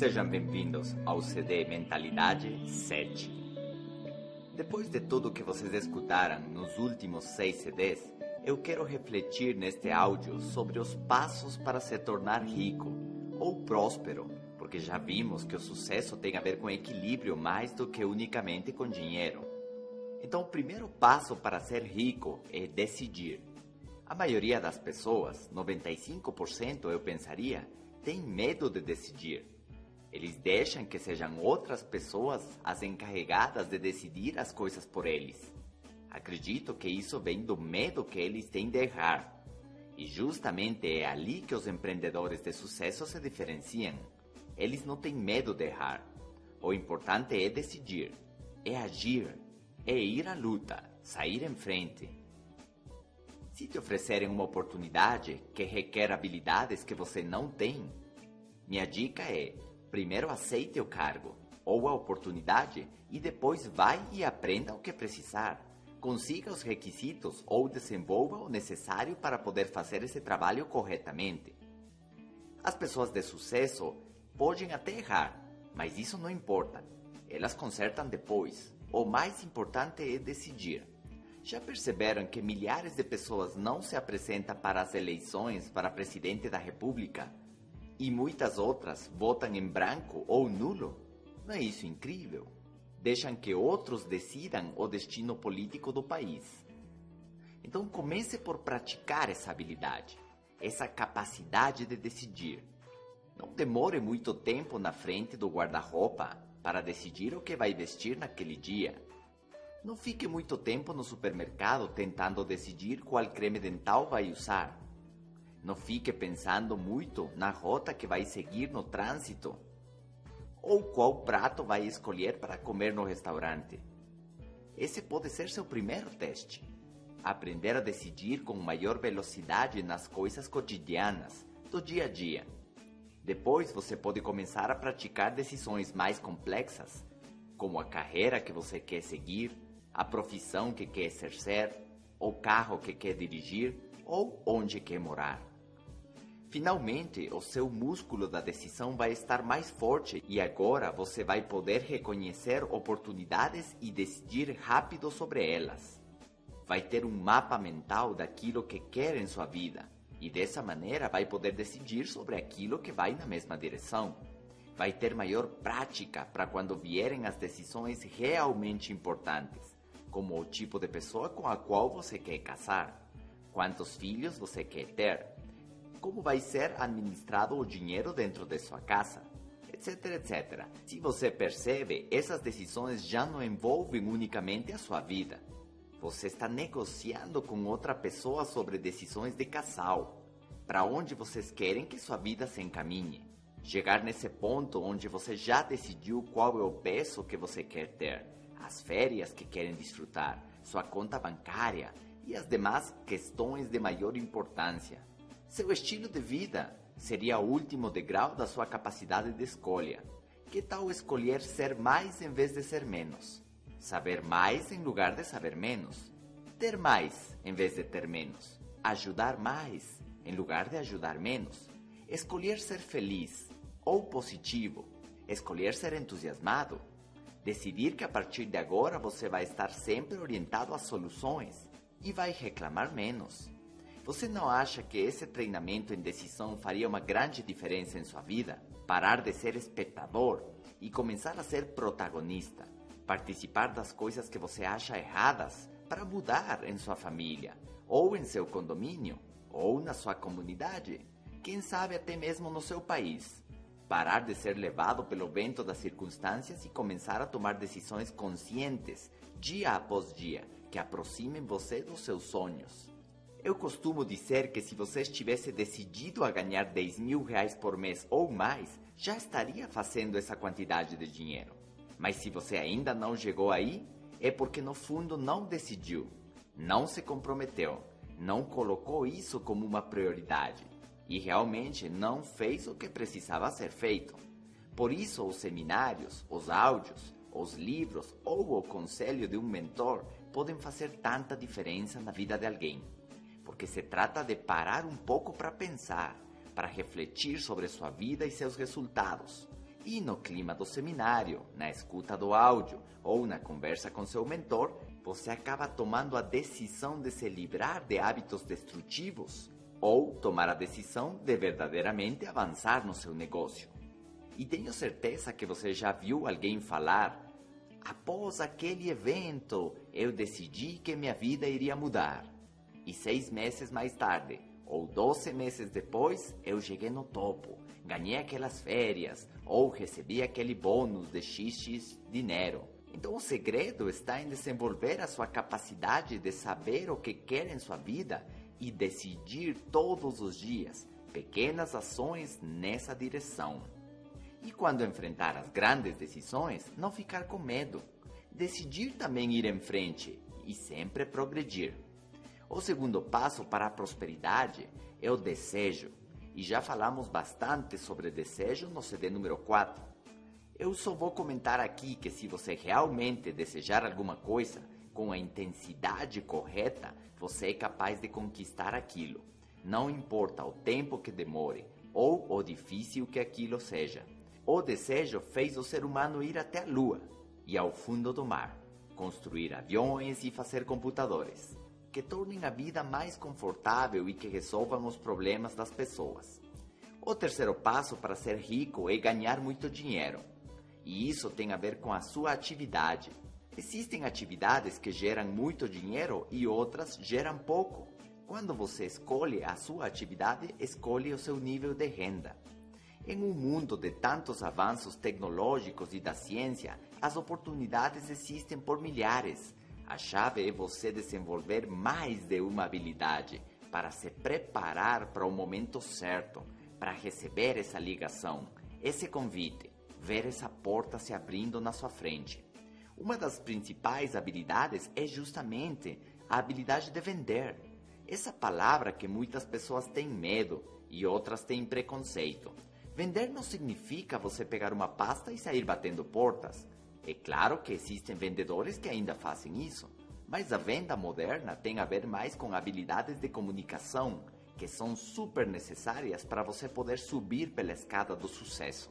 Sejam bem-vindos ao CD Mentalidade 7. Depois de tudo que vocês escutaram nos últimos 6 CDs, eu quero refletir neste áudio sobre os passos para se tornar rico ou próspero, porque já vimos que o sucesso tem a ver com equilíbrio mais do que unicamente com dinheiro. Então, o primeiro passo para ser rico é decidir. A maioria das pessoas, 95% eu pensaria, tem medo de decidir. Eles deixam que sejam outras pessoas as encarregadas de decidir as coisas por eles. Acredito que isso vem do medo que eles têm de errar. E justamente é ali que os empreendedores de sucesso se diferenciam. Eles não têm medo de errar. O importante é decidir, é agir, é ir à luta, sair em frente. Se te oferecerem uma oportunidade que requer habilidades que você não tem, minha dica é: primeiro aceite o cargo ou a oportunidade e depois vai e aprenda o que precisar. Consiga os requisitos ou desenvolva o necessário para poder fazer esse trabalho corretamente. As pessoas de sucesso podem até errar, mas isso não importa. Elas consertam depois. O mais importante é decidir. Já perceberam que milhares de pessoas não se apresentam para as eleições para presidente da República? E muitas outras votam em branco ou nulo? Não é isso incrível? Deixam que outros decidam o destino político do país. Então comece por praticar essa habilidade, essa capacidade de decidir. Não demore muito tempo na frente do guarda-roupa para decidir o que vai vestir naquele dia. Não fique muito tempo no supermercado tentando decidir qual creme dental vai usar. Não fique pensando muito na rota que vai seguir no trânsito ou qual prato vai escolher para comer no restaurante. Esse pode ser seu primeiro teste. Aprender a decidir com maior velocidade nas coisas cotidianas, do dia a dia. Depois você pode começar a praticar decisões mais complexas, como a carreira que você quer seguir, a profissão que quer exercer, o carro que quer dirigir ou onde quer morar. Finalmente, o seu músculo da decisão vai estar mais forte e agora você vai poder reconhecer oportunidades e decidir rápido sobre elas. Vai ter um mapa mental daquilo que quer em sua vida e dessa maneira vai poder decidir sobre aquilo que vai na mesma direção. Vai ter maior prática para quando vierem as decisões realmente importantes, como o tipo de pessoa com a qual você quer casar, quantos filhos você quer ter, como vai ser administrado o dinheiro dentro de sua casa, etc, etc. Se você percebe, essas decisões já não envolvem unicamente a sua vida. Você está negociando com outra pessoa sobre decisões de casal, para onde vocês querem que sua vida se encaminhe. Chegar nesse ponto onde você já decidiu qual é o peso que você quer ter, as férias que querem desfrutar, sua conta bancária e as demais questões de maior importância. Seu estilo de vida seria o último degrau da sua capacidade de escolha. Que tal escolher ser mais em vez de ser menos? Saber mais em lugar de saber menos? Ter mais em vez de ter menos? Ajudar mais em lugar de ajudar menos? Escolher ser feliz ou positivo? Escolher ser entusiasmado? Decidir que a partir de agora você vai estar sempre orientado às soluções e vai reclamar menos. Você não acha que esse treinamento em decisão faria uma grande diferença em sua vida? Parar de ser espectador e começar a ser protagonista. Participar das coisas que você acha erradas para mudar em sua família, ou em seu condomínio, ou na sua comunidade. Quem sabe até mesmo no seu país. Parar de ser levado pelo vento das circunstâncias e começar a tomar decisões conscientes, dia após dia, que aproximem você dos seus sonhos. Eu costumo dizer que se você estivesse decidido a ganhar 10 mil reais por mês ou mais, já estaria fazendo essa quantidade de dinheiro. Mas se você ainda não chegou aí, é porque no fundo não decidiu, não se comprometeu, não colocou isso como uma prioridade e realmente não fez o que precisava ser feito. Por isso os seminários, os áudios, os livros ou o conselho de um mentor podem fazer tanta diferença na vida de alguém. Porque se trata de parar um pouco para pensar, para refletir sobre sua vida e seus resultados, E no clima do seminário, na escuta do áudio ou na conversa com seu mentor, você acaba tomando a decisão de se livrar de hábitos destrutivos ou tomar a decisão de verdadeiramente avançar no seu negócio. E tenho certeza que você já viu alguém falar: após aquele evento, eu decidi que minha vida iria mudar. E 6 meses mais tarde, ou 12 meses depois, eu cheguei no topo, ganhei aquelas férias, ou recebi aquele bônus de XX dinheiro. Então o segredo está em desenvolver a sua capacidade de saber o que quer em sua vida e decidir todos os dias pequenas ações nessa direção. E quando enfrentar as grandes decisões, não ficar com medo. Decidir também ir em frente e sempre progredir. O segundo passo para a prosperidade é o desejo. E já falamos bastante sobre desejo no CD número 4. Eu só vou comentar aqui que se você realmente desejar alguma coisa, com a intensidade correta, você é capaz de conquistar aquilo. Não importa o tempo que demore ou o difícil que aquilo seja. O desejo fez o ser humano ir até a Lua e ao fundo do mar, construir aviões e fazer computadores, que tornem a vida mais confortável e que resolvam os problemas das pessoas. O terceiro passo para ser rico é ganhar muito dinheiro. E isso tem a ver com a sua atividade. Existem atividades que geram muito dinheiro e outras geram pouco. Quando você escolhe a sua atividade, escolhe o seu nível de renda. Em um mundo de tantos avanços tecnológicos e da ciência, as oportunidades existem por milhares. A chave é você desenvolver mais de uma habilidade para se preparar para o momento certo, para receber essa ligação, esse convite, ver essa porta se abrindo na sua frente. Uma das principais habilidades é justamente a habilidade de vender. Essa palavra que muitas pessoas têm medo e outras têm preconceito. Vender não significa você pegar uma pasta e sair batendo portas. É claro que existem vendedores que ainda fazem isso, mas a venda moderna tem a ver mais com habilidades de comunicação, que são super necessárias para você poder subir pela escada do sucesso.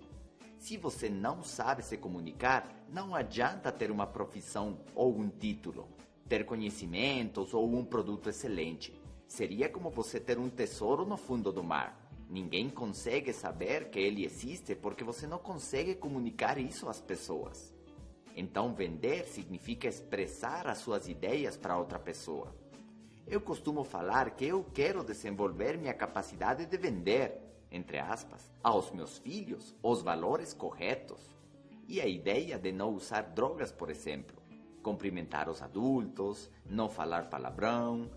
Se você não sabe se comunicar, não adianta ter uma profissão ou um título, ter conhecimentos ou um produto excelente. Seria como você ter um tesouro no fundo do mar. Ninguém consegue saber que ele existe porque você não consegue comunicar isso às pessoas. Então, vender significa expressar as suas ideias para outra pessoa. Eu costumo falar que eu quero desenvolver minha capacidade de vender, entre aspas, aos meus filhos os valores corretos. E a ideia de não usar drogas, por exemplo, cumprimentar os adultos, não falar palavrão.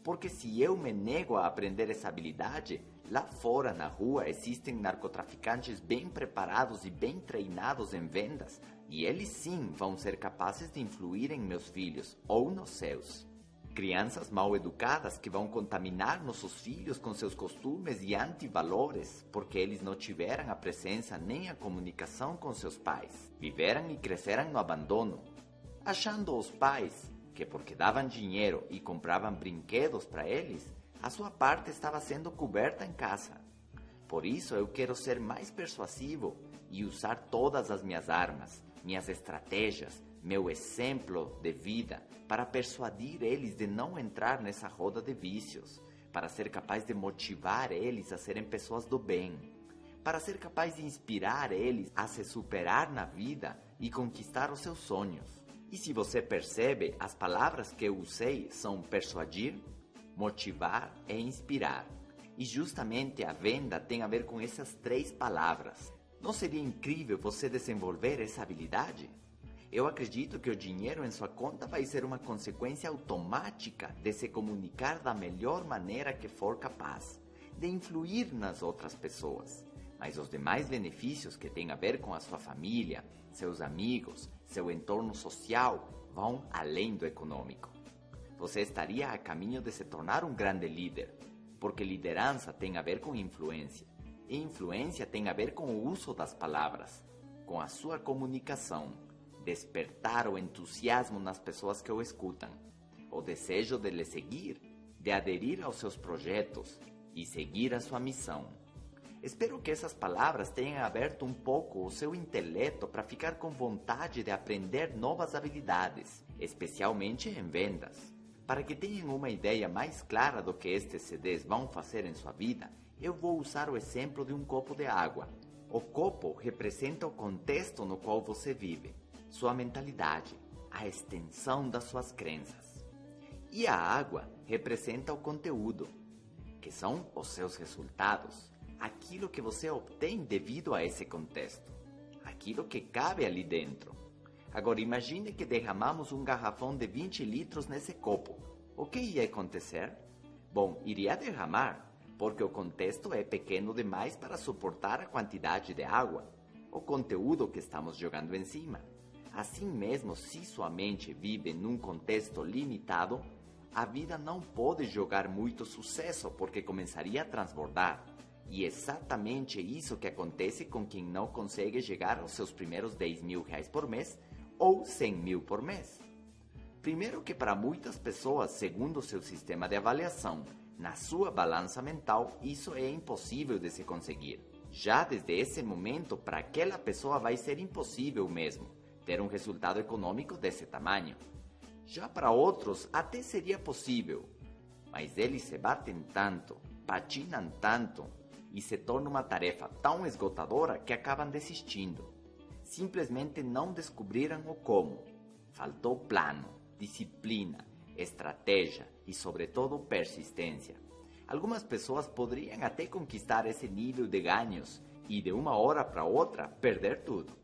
Porque se eu me nego a aprender essa habilidade, lá fora na rua existem narcotraficantes bem preparados e bem treinados em vendas, e eles sim vão ser capazes de influir em meus filhos ou nos seus. Crianças mal educadas que vão contaminar nossos filhos com seus costumes e antivalores, porque eles não tiveram a presença nem a comunicação com seus pais. Viveram e cresceram no abandono, achando os pais que porque davam dinheiro e compravam brinquedos para eles, a sua parte estava sendo coberta em casa. Por isso eu quero ser mais persuasivo e usar todas as minhas armas, minhas estratégias, meu exemplo de vida para persuadir eles de não entrar nessa roda de vícios, para ser capaz de motivar eles a serem pessoas do bem, para ser capaz de inspirar eles a se superar na vida e conquistar os seus sonhos. E se você percebe, as palavras que eu usei são persuadir, motivar e inspirar. E justamente a venda tem a ver com essas 3 palavras. Não seria incrível você desenvolver essa habilidade? Eu acredito que o dinheiro em sua conta vai ser uma consequência automática de se comunicar da melhor maneira que for capaz, de influir nas outras pessoas. Mas os demais benefícios que têm a ver com a sua família, seus amigos, seu entorno social, vão além do econômico. Você estaria a caminho de se tornar um grande líder, porque liderança tem a ver com influência, e influência tem a ver com o uso das palavras, com a sua comunicação, despertar o entusiasmo nas pessoas que o escutam, o desejo de lhe seguir, de aderir aos seus projetos e seguir a sua missão. Espero que essas palavras tenham aberto um pouco o seu intelecto para ficar com vontade de aprender novas habilidades, especialmente em vendas. Para que tenham uma ideia mais clara do que estes CDs vão fazer em sua vida, eu vou usar o exemplo de um copo de água. O copo representa o contexto no qual você vive, sua mentalidade, a extensão das suas crenças. E a água representa o conteúdo, que são os seus resultados, aquilo que você obtém devido a esse contexto, aquilo que cabe ali dentro. Agora imagine que derramamos um garrafão de 20 litros nesse copo. O que ia acontecer? Bom, iria derramar, porque o contexto é pequeno demais para suportar a quantidade de água, o conteúdo que estamos jogando em cima. Assim mesmo, se sua mente vive num contexto limitado, a vida não pode jogar muito sucesso porque começaria a transbordar. E é exatamente isso que acontece com quem não consegue chegar aos seus primeiros 10 mil reais por mês ou 100 mil por mês. Primeiro que para muitas pessoas, segundo o seu sistema de avaliação, na sua balança mental, isso é impossível de se conseguir. Já desde esse momento, para aquela pessoa vai ser impossível mesmo ter um resultado econômico desse tamanho. Já para outros, até seria possível, mas eles se batem tanto, patinam tanto, e se torna uma tarefa tão esgotadora que acabam desistindo. Simplesmente não descobriram o como. Faltou plano, disciplina, estratégia e, sobretudo, persistência. Algumas pessoas poderiam até conquistar esse nível de ganhos e, de uma hora para outra, perder tudo.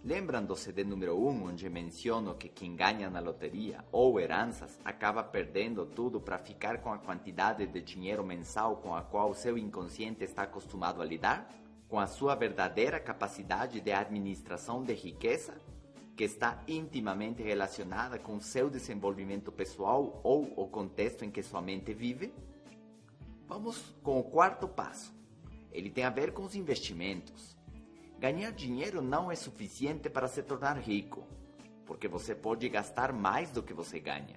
Lembram do CD número 1, onde menciono que quem ganha na loteria ou heranças acaba perdendo tudo para ficar com a quantidade de dinheiro mensal com a qual seu inconsciente está acostumado a lidar? Com a sua verdadeira capacidade de administração de riqueza, que está intimamente relacionada com seu desenvolvimento pessoal ou o contexto em que sua mente vive? Vamos com o quarto passo. Ele tem a ver com os investimentos. Ganhar dinheiro não é suficiente para se tornar rico, porque você pode gastar mais do que você ganha.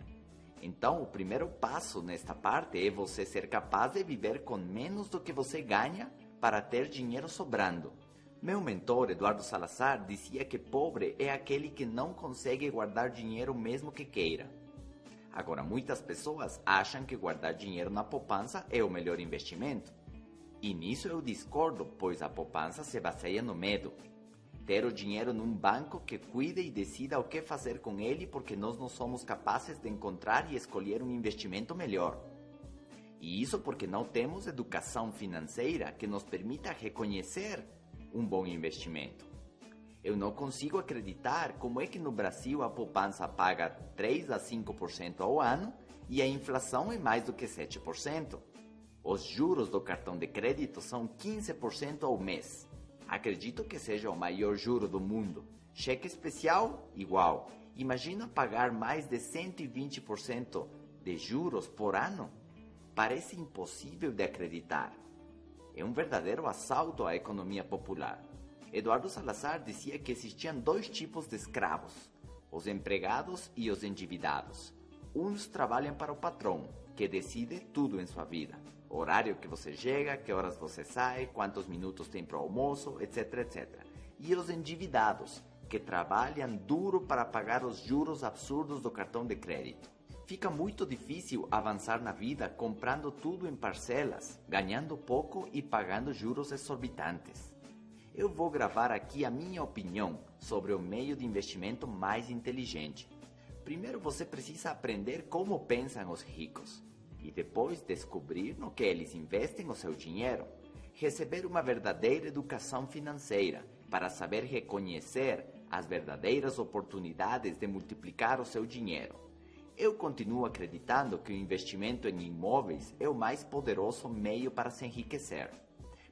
Então, o primeiro passo nesta parte é você ser capaz de viver com menos do que você ganha para ter dinheiro sobrando. Meu mentor, Eduardo Salazar, dizia que pobre é aquele que não consegue guardar dinheiro mesmo que queira. Agora, muitas pessoas acham que guardar dinheiro na poupança é o melhor investimento. E nisso eu discordo, pois a poupança se baseia no medo. Ter o dinheiro num banco que cuide e decida o que fazer com ele porque nós não somos capazes de encontrar e escolher um investimento melhor. E isso porque não temos educação financeira que nos permita reconhecer um bom investimento. Eu não consigo acreditar como é que no Brasil a poupança paga 3 a 5% ao ano e a inflação é mais do que 7%. Os juros do cartão de crédito são 15% ao mês. Acredito que seja o maior juro do mundo. Cheque especial? Igual. Imagina pagar mais de 120% de juros por ano? Parece impossível de acreditar. É um verdadeiro assalto à economia popular. Eduardo Salazar dizia que existiam 2 tipos de escravos, os empregados e os endividados. Uns trabalham para o patrão, que decide tudo em sua vida. Horário que você chega, que horas você sai, quantos minutos tem para o almoço, etc, etc. E os endividados, que trabalham duro para pagar os juros absurdos do cartão de crédito. Fica muito difícil avançar na vida comprando tudo em parcelas, ganhando pouco e pagando juros exorbitantes. Eu vou gravar aqui a minha opinião sobre o meio de investimento mais inteligente. Primeiro você precisa aprender como pensam os ricos e depois descobrir no que eles investem o seu dinheiro. Receber uma verdadeira educação financeira para saber reconhecer as verdadeiras oportunidades de multiplicar o seu dinheiro. Eu continuo acreditando que o investimento em imóveis é o mais poderoso meio para se enriquecer,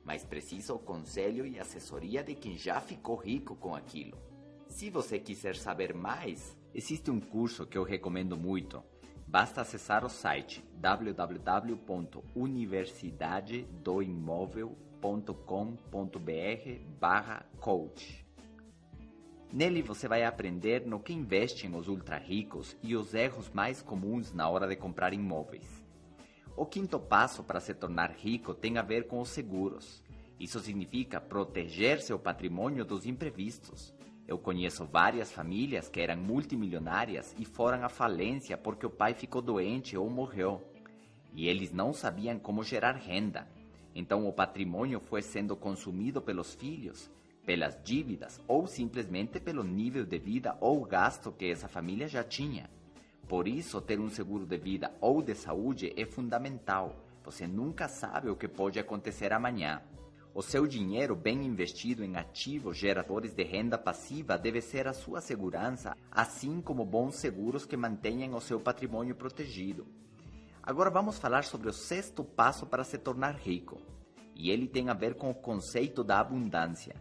mas precisa o conselho e assessoria de quem já ficou rico com aquilo. Se você quiser saber mais, existe um curso que eu recomendo muito. Basta acessar o site www.universidadedoimóvel.com.br/coach. Nele você vai aprender no que investem os ultra-ricos e os erros mais comuns na hora de comprar imóveis. O quinto passo para se tornar rico tem a ver com os seguros. Isso significa proteger seu patrimônio dos imprevistos. Eu conheço várias famílias que eram multimilionárias e foram à falência porque o pai ficou doente ou morreu. E eles não sabiam como gerar renda. Então o patrimônio foi sendo consumido pelos filhos, pelas dívidas ou simplesmente pelo nível de vida ou gasto que essa família já tinha. Por isso, ter um seguro de vida ou de saúde é fundamental. Você nunca sabe o que pode acontecer amanhã. O seu dinheiro bem investido em ativos geradores de renda passiva deve ser a sua segurança, assim como bons seguros que mantenham o seu patrimônio protegido. Agora vamos falar sobre o sexto passo para se tornar rico. E ele tem a ver com o conceito da abundância.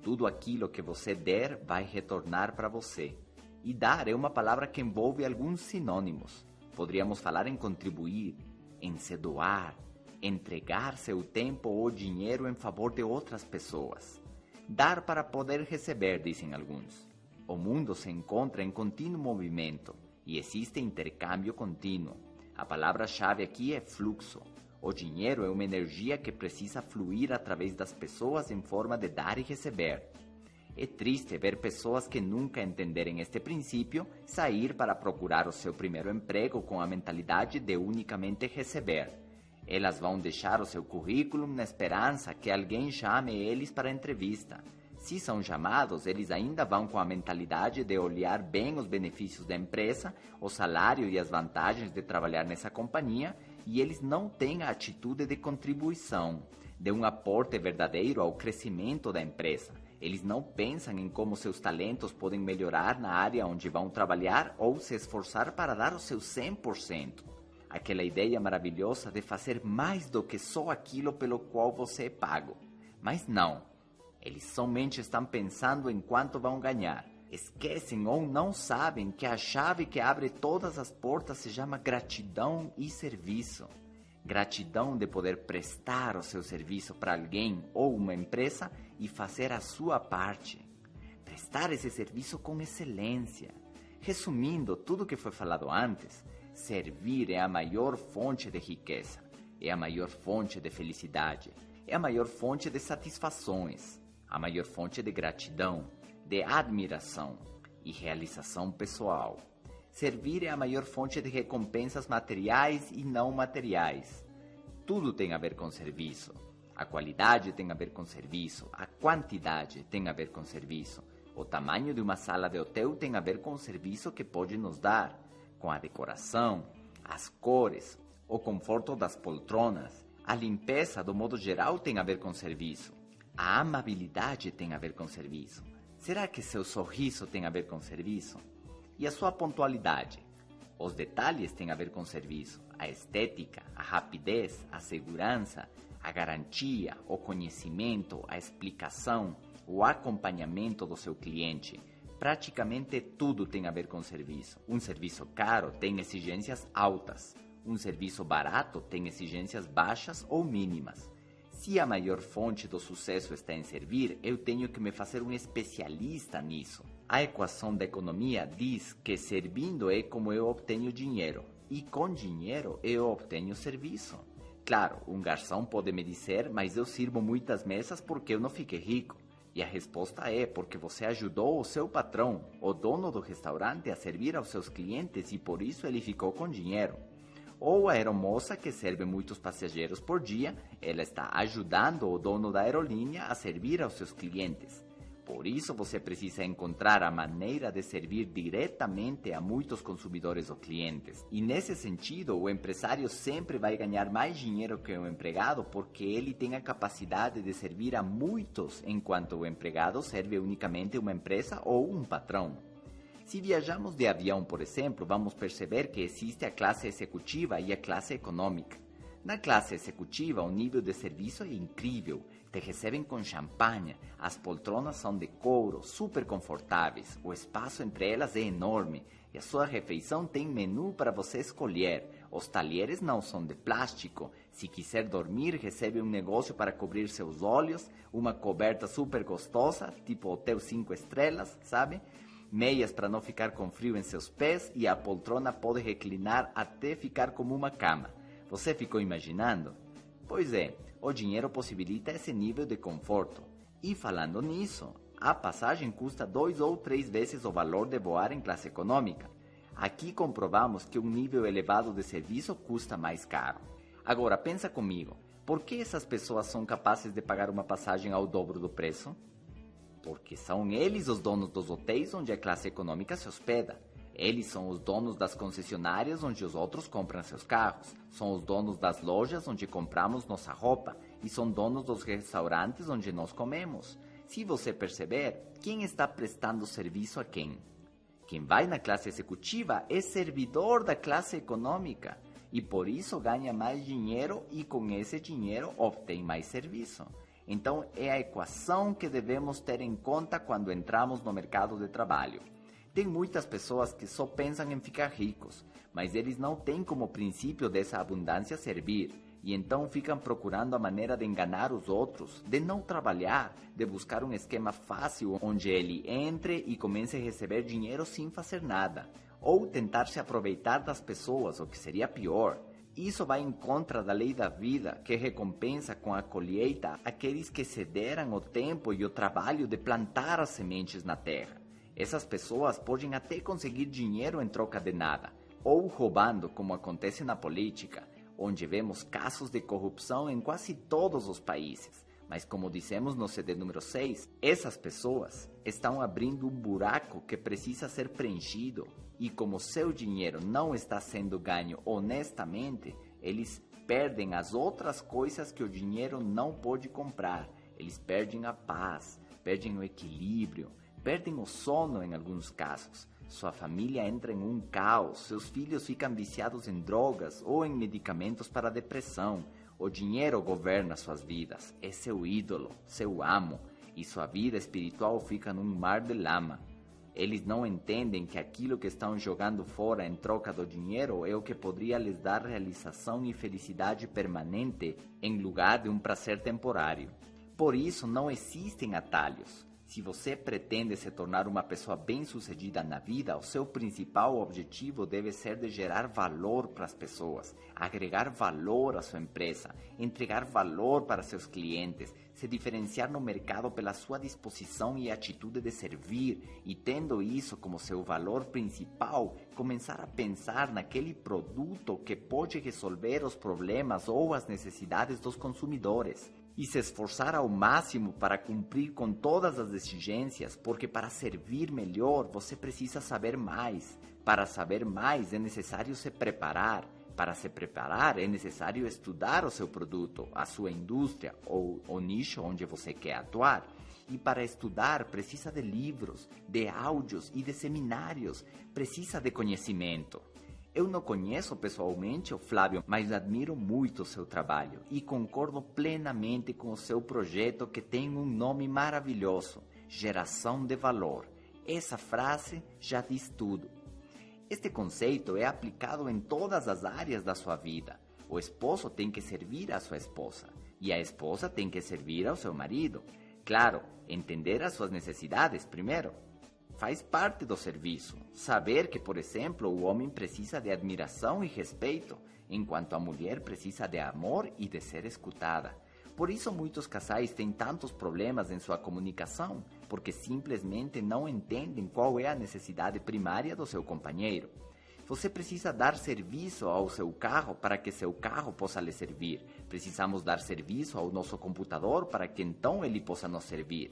Tudo aquilo que você der vai retornar para você. E dar é uma palavra que envolve alguns sinônimos. Poderíamos falar em contribuir, em se doar, entregar seu tempo ou dinheiro em favor de outras pessoas. Dar para poder receber, dizem alguns. O mundo se encontra em contínuo movimento e existe intercâmbio contínuo. A palavra-chave aqui é fluxo. O dinheiro é uma energia que precisa fluir através das pessoas em forma de dar e receber. É triste ver pessoas que nunca entenderem este princípio sair para procurar o seu primeiro emprego com a mentalidade de unicamente receber. Elas vão deixar o seu currículo na esperança que alguém chame eles para a entrevista. Se são chamados, eles ainda vão com a mentalidade de olhar bem os benefícios da empresa, o salário e as vantagens de trabalhar nessa companhia, e eles não têm a atitude de contribuição, de um aporte verdadeiro ao crescimento da empresa. Eles não pensam em como seus talentos podem melhorar na área onde vão trabalhar ou se esforçar para dar o seu 100%. Aquela ideia maravilhosa de fazer mais do que só aquilo pelo qual você é pago. Mas não, eles somente estão pensando em quanto vão ganhar. Esquecem ou não sabem que a chave que abre todas as portas se chama gratidão e serviço. Gratidão de poder prestar o seu serviço para alguém ou uma empresa e fazer a sua parte. Prestar esse serviço com excelência. Resumindo tudo o que foi falado antes, servir é a maior fonte de riqueza, é a maior fonte de felicidade, é a maior fonte de satisfações, a maior fonte de gratidão, de admiração e realização pessoal. Servir é a maior fonte de recompensas materiais e não materiais. Tudo tem a ver com serviço. A qualidade tem a ver com serviço, a quantidade tem a ver com serviço. O tamanho de uma sala de hotel tem a ver com o serviço que pode nos dar, com a decoração, as cores, o conforto das poltronas. A limpeza, do modo geral, tem a ver com serviço. A amabilidade tem a ver com serviço. Será que seu sorriso tem a ver com serviço? E a sua pontualidade? Os detalhes têm a ver com serviço. A estética, a rapidez, a segurança, a garantia, o conhecimento, a explicação, o acompanhamento do seu cliente. Praticamente tudo tem a ver com serviço. Um serviço caro tem exigências altas. Um serviço barato tem exigências baixas ou mínimas. Se a maior fonte do sucesso está em servir, eu tenho que me fazer um especialista nisso. A equação da economia diz que servindo é como eu obtenho dinheiro, e com dinheiro eu obtenho serviço. Claro, um garçom pode me dizer, mas eu sirvo muitas mesas porque eu não fiquei rico. E a resposta é porque você ajudou o seu patrão, o dono do restaurante, a servir aos seus clientes e por isso ele ficou com dinheiro. Ou a aeromoça que serve muitos passageiros por dia, ela está ajudando o dono da aerolínea a servir aos seus clientes. Por isso você precisa encontrar a maneira de servir diretamente a muitos consumidores ou clientes. E nesse sentido, o empresário sempre vai ganhar mais dinheiro que o empregado porque ele tem a capacidade de servir a muitos, enquanto o empregado serve unicamente uma empresa ou um patrão. Se viajamos de avião, por exemplo, vamos perceber que existe a classe executiva e a classe econômica. Na classe executiva, o nível de serviço é incrível. Te recebem com champanhe, as poltronas são de couro, super confortáveis, o espaço entre elas é enorme e a sua refeição tem menu para você escolher. Os talheres não são de plástico. Se quiser dormir, recebe um negócio para cobrir seus olhos, uma coberta super gostosa, tipo hotel 5 estrelas, sabe? Meias para não ficar com frio em seus pés e a poltrona pode reclinar até ficar como uma cama. Você ficou imaginando? Pois é, O dinheiro possibilita esse nível de conforto. E falando nisso, a passagem custa 2 ou 3 vezes o valor de voar em classe econômica. Aqui comprovamos que um nível elevado de serviço custa mais caro. Agora, pensa comigo, por que essas pessoas são capazes de pagar uma passagem ao dobro do preço? Porque são eles os donos dos hotéis onde a classe econômica se hospeda. Eles são os donos das concessionárias onde os outros compram seus carros. São os donos das lojas onde compramos nossa roupa. E são donos dos restaurantes onde nós comemos. Se você perceber, quem está prestando serviço a quem? Quem vai na classe executiva é servidor da classe econômica. E por isso ganha mais dinheiro e com esse dinheiro obtém mais serviço. Então é a equação que devemos ter em conta quando entramos no mercado de trabalho. Tem muitas pessoas que só pensam em ficar ricos, mas eles não têm como princípio dessa abundância servir, e então ficam procurando a maneira de enganar os outros, de não trabalhar, de buscar um esquema fácil onde ele entre e comece a receber dinheiro sem fazer nada, ou tentar se aproveitar das pessoas, o que seria pior. Isso vai em contra da lei da vida, que recompensa com a colheita aqueles que se deram o tempo e o trabalho de plantar as sementes na terra. Essas pessoas podem até conseguir dinheiro em troca de nada, ou roubando, como acontece na política, onde vemos casos de corrupção em quase todos os países. Mas como dissemos no CD número 6, essas pessoas estão abrindo um buraco que precisa ser preenchido. E como seu dinheiro não está sendo ganho honestamente, eles perdem as outras coisas que o dinheiro não pode comprar. Eles perdem a paz, perdem o equilíbrio, perdem o sono em alguns casos. Sua família entra em um caos, seus filhos ficam viciados em drogas ou em medicamentos para a depressão. O dinheiro governa suas vidas, é seu ídolo, seu amo, e sua vida espiritual fica num mar de lama. Eles não entendem que aquilo que estão jogando fora em troca do dinheiro é o que poderia lhes dar realização e felicidade permanente em lugar de um prazer temporário. Por isso não existem atalhos. Se você pretende se tornar uma pessoa bem-sucedida na vida, o seu principal objetivo deve ser de gerar valor para as pessoas, agregar valor à sua empresa, entregar valor para seus clientes, se diferenciar no mercado pela sua disposição e atitude de servir, e tendo isso como seu valor principal, começar a pensar naquele produto que pode resolver os problemas ou as necessidades dos consumidores. E se esforçar ao máximo para cumprir com todas as exigências, porque para servir melhor você precisa saber mais. Para saber mais é necessário se preparar. Para se preparar é necessário estudar o seu produto, a sua indústria ou o nicho onde você quer atuar. E para estudar precisa de livros, de áudios e de seminários. Precisa de conhecimento. Eu não conheço pessoalmente o Flávio, mas admiro muito o seu trabalho e concordo plenamente com o seu projeto, que tem um nome maravilhoso: geração de valor. Essa frase já diz tudo. Este conceito é aplicado em todas as áreas da sua vida. O esposo tem que servir à sua esposa e a esposa tem que servir ao seu marido. Claro, entender as suas necessidades primeiro. Faz parte do serviço. Saber que, por exemplo, o homem precisa de admiração e respeito, enquanto a mulher precisa de amor e de ser escutada. Por isso muitos casais têm tantos problemas em sua comunicação, porque simplesmente não entendem qual é a necessidade primária do seu companheiro. Você precisa dar serviço ao seu carro para que seu carro possa lhe servir. Precisamos dar serviço ao nosso computador para que então ele possa nos servir.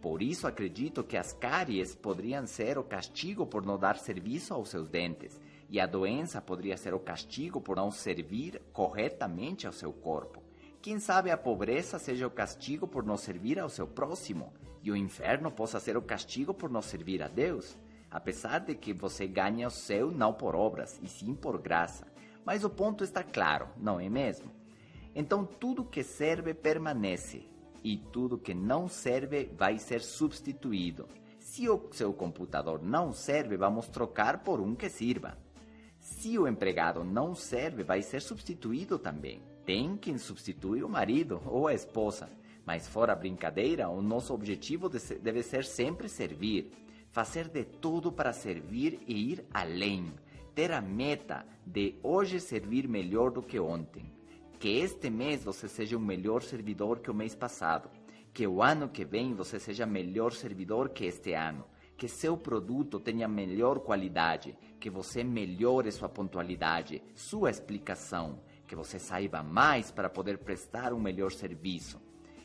Por isso acredito que as cáries poderiam ser o castigo por não dar serviço aos seus dentes, e a doença poderia ser o castigo por não servir corretamente ao seu corpo. Quem sabe a pobreza seja o castigo por não servir ao seu próximo, e o inferno possa ser o castigo por não servir a Deus, apesar de que você ganha o céu não por obras, e sim por graça. Mas o ponto está claro, não é mesmo? Então tudo que serve permanece, e tudo que não serve vai ser substituído. Se o seu computador não serve, vamos trocar por um que sirva. Se o empregado não serve, vai ser substituído também. Tem quem substitui o marido ou a esposa. Mas fora brincadeira, o nosso objetivo deve ser sempre servir. Fazer de tudo para servir e ir além. Ter a meta de hoje servir melhor do que ontem. Que este mês você seja um melhor servidor que o mês passado. Que o ano que vem você seja melhor servidor que este ano. Que seu produto tenha melhor qualidade. Que você melhore sua pontualidade, sua explicação. Que você saiba mais para poder prestar um melhor serviço.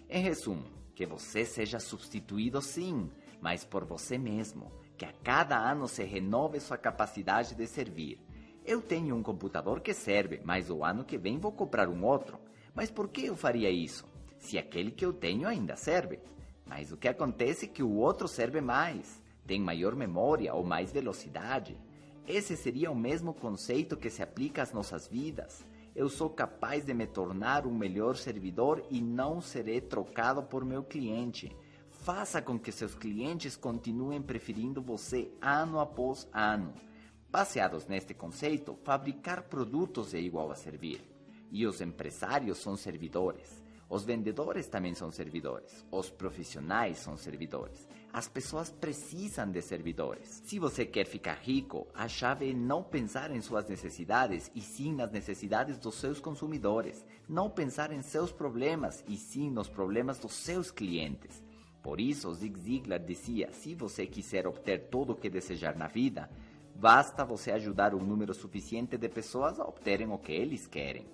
Em resumo, que você seja substituído sim, mas por você mesmo. Que a cada ano se renove sua capacidade de servir. Eu tenho um computador que serve, mas o ano que vem vou comprar um outro. Mas por que eu faria isso? Se aquele que eu tenho ainda serve. Mas o que acontece é que o outro serve mais, tem maior memória ou mais velocidade. Esse seria o mesmo conceito que se aplica às nossas vidas. Eu sou capaz de me tornar um melhor servidor e não serei trocado por meu cliente. Faça com que seus clientes continuem preferindo você ano após ano. Baseados neste conceito, fabricar produtos é igual a servir. E os empresários são servidores. Os vendedores também são servidores. Os profissionais são servidores. As pessoas precisam de servidores. Se você quer ficar rico, a chave é não pensar em suas necessidades e sim nas necessidades dos seus consumidores. Não pensar em seus problemas e sim nos problemas dos seus clientes. Por isso, Zig Ziglar dizia, se você quiser obter tudo o que desejar na vida, basta você ajudar um número suficiente de pessoas a obterem o que eles querem.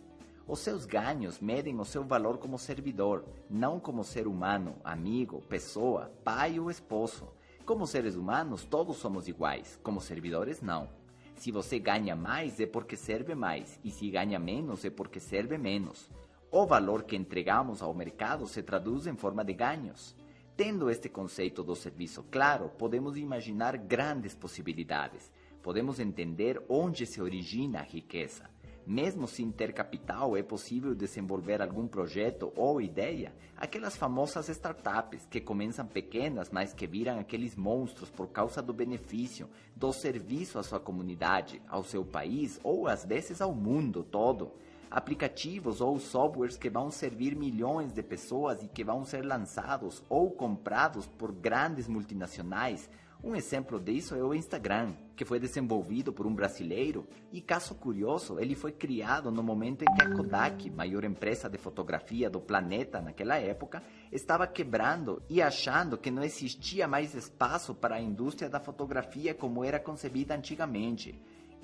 Os seus ganhos medem o seu valor como servidor, não como ser humano, amigo, pessoa, pai ou esposo. Como seres humanos, todos somos iguais, como servidores, não. Se você ganha mais, é porque serve mais, e se ganha menos, é porque serve menos. O valor que entregamos ao mercado se traduz em forma de ganhos. Tendo este conceito do serviço claro, podemos imaginar grandes possibilidades. Podemos entender onde se origina a riqueza. Mesmo sem ter capital, é possível desenvolver algum projeto ou ideia. Aquelas famosas startups que começam pequenas, mas que viram aqueles monstros por causa do benefício, do serviço à sua comunidade, ao seu país ou às vezes ao mundo todo. Aplicativos ou softwares que vão servir milhões de pessoas e que vão ser lançados ou comprados por grandes multinacionais. Um exemplo disso é o Instagram, que foi desenvolvido por um brasileiro e, caso curioso, ele foi criado no momento em que a Kodak, maior empresa de fotografia do planeta naquela época, estava quebrando e achando que não existia mais espaço para a indústria da fotografia como era concebida antigamente.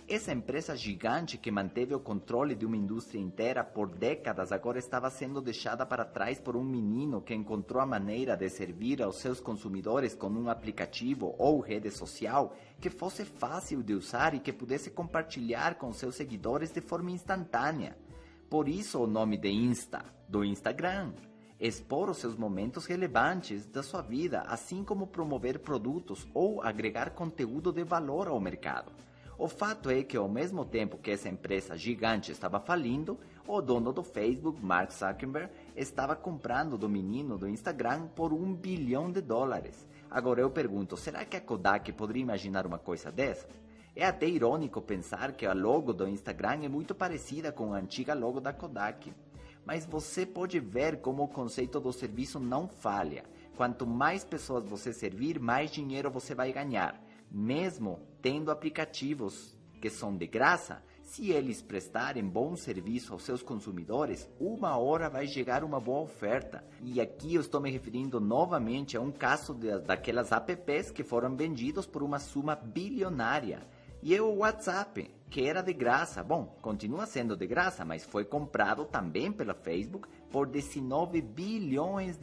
Essa empresa gigante que manteve o controle de uma indústria inteira por décadas agora estava sendo deixada para trás por um menino que encontrou a maneira de servir aos seus consumidores com um aplicativo ou rede social que fosse fácil de usar e que pudesse compartilhar com seus seguidores de forma instantânea. Por isso o nome de Insta, do Instagram. Expor os seus momentos relevantes da sua vida, assim como promover produtos ou agregar conteúdo de valor ao mercado. O fato é que, ao mesmo tempo que essa empresa gigante estava falindo, o dono do Facebook, Mark Zuckerberg, estava comprando do menino do Instagram por $1 bilhão. Agora eu pergunto, será que a Kodak poderia imaginar uma coisa dessa? É até irônico pensar que a logo do Instagram é muito parecida com a antiga logo da Kodak. Mas você pode ver como o conceito do serviço não falha. Quanto mais pessoas você servir, mais dinheiro você vai ganhar. Mesmo tendo aplicativos que são de graça, se eles prestarem bom serviço aos seus consumidores, uma hora vai chegar uma boa oferta. E aqui eu estou me referindo novamente a um caso daquelas apps que foram vendidos por uma suma bilionária. E é o WhatsApp, que era de graça. Bom, continua sendo de graça, mas foi comprado também pela Facebook por $19 bilhões.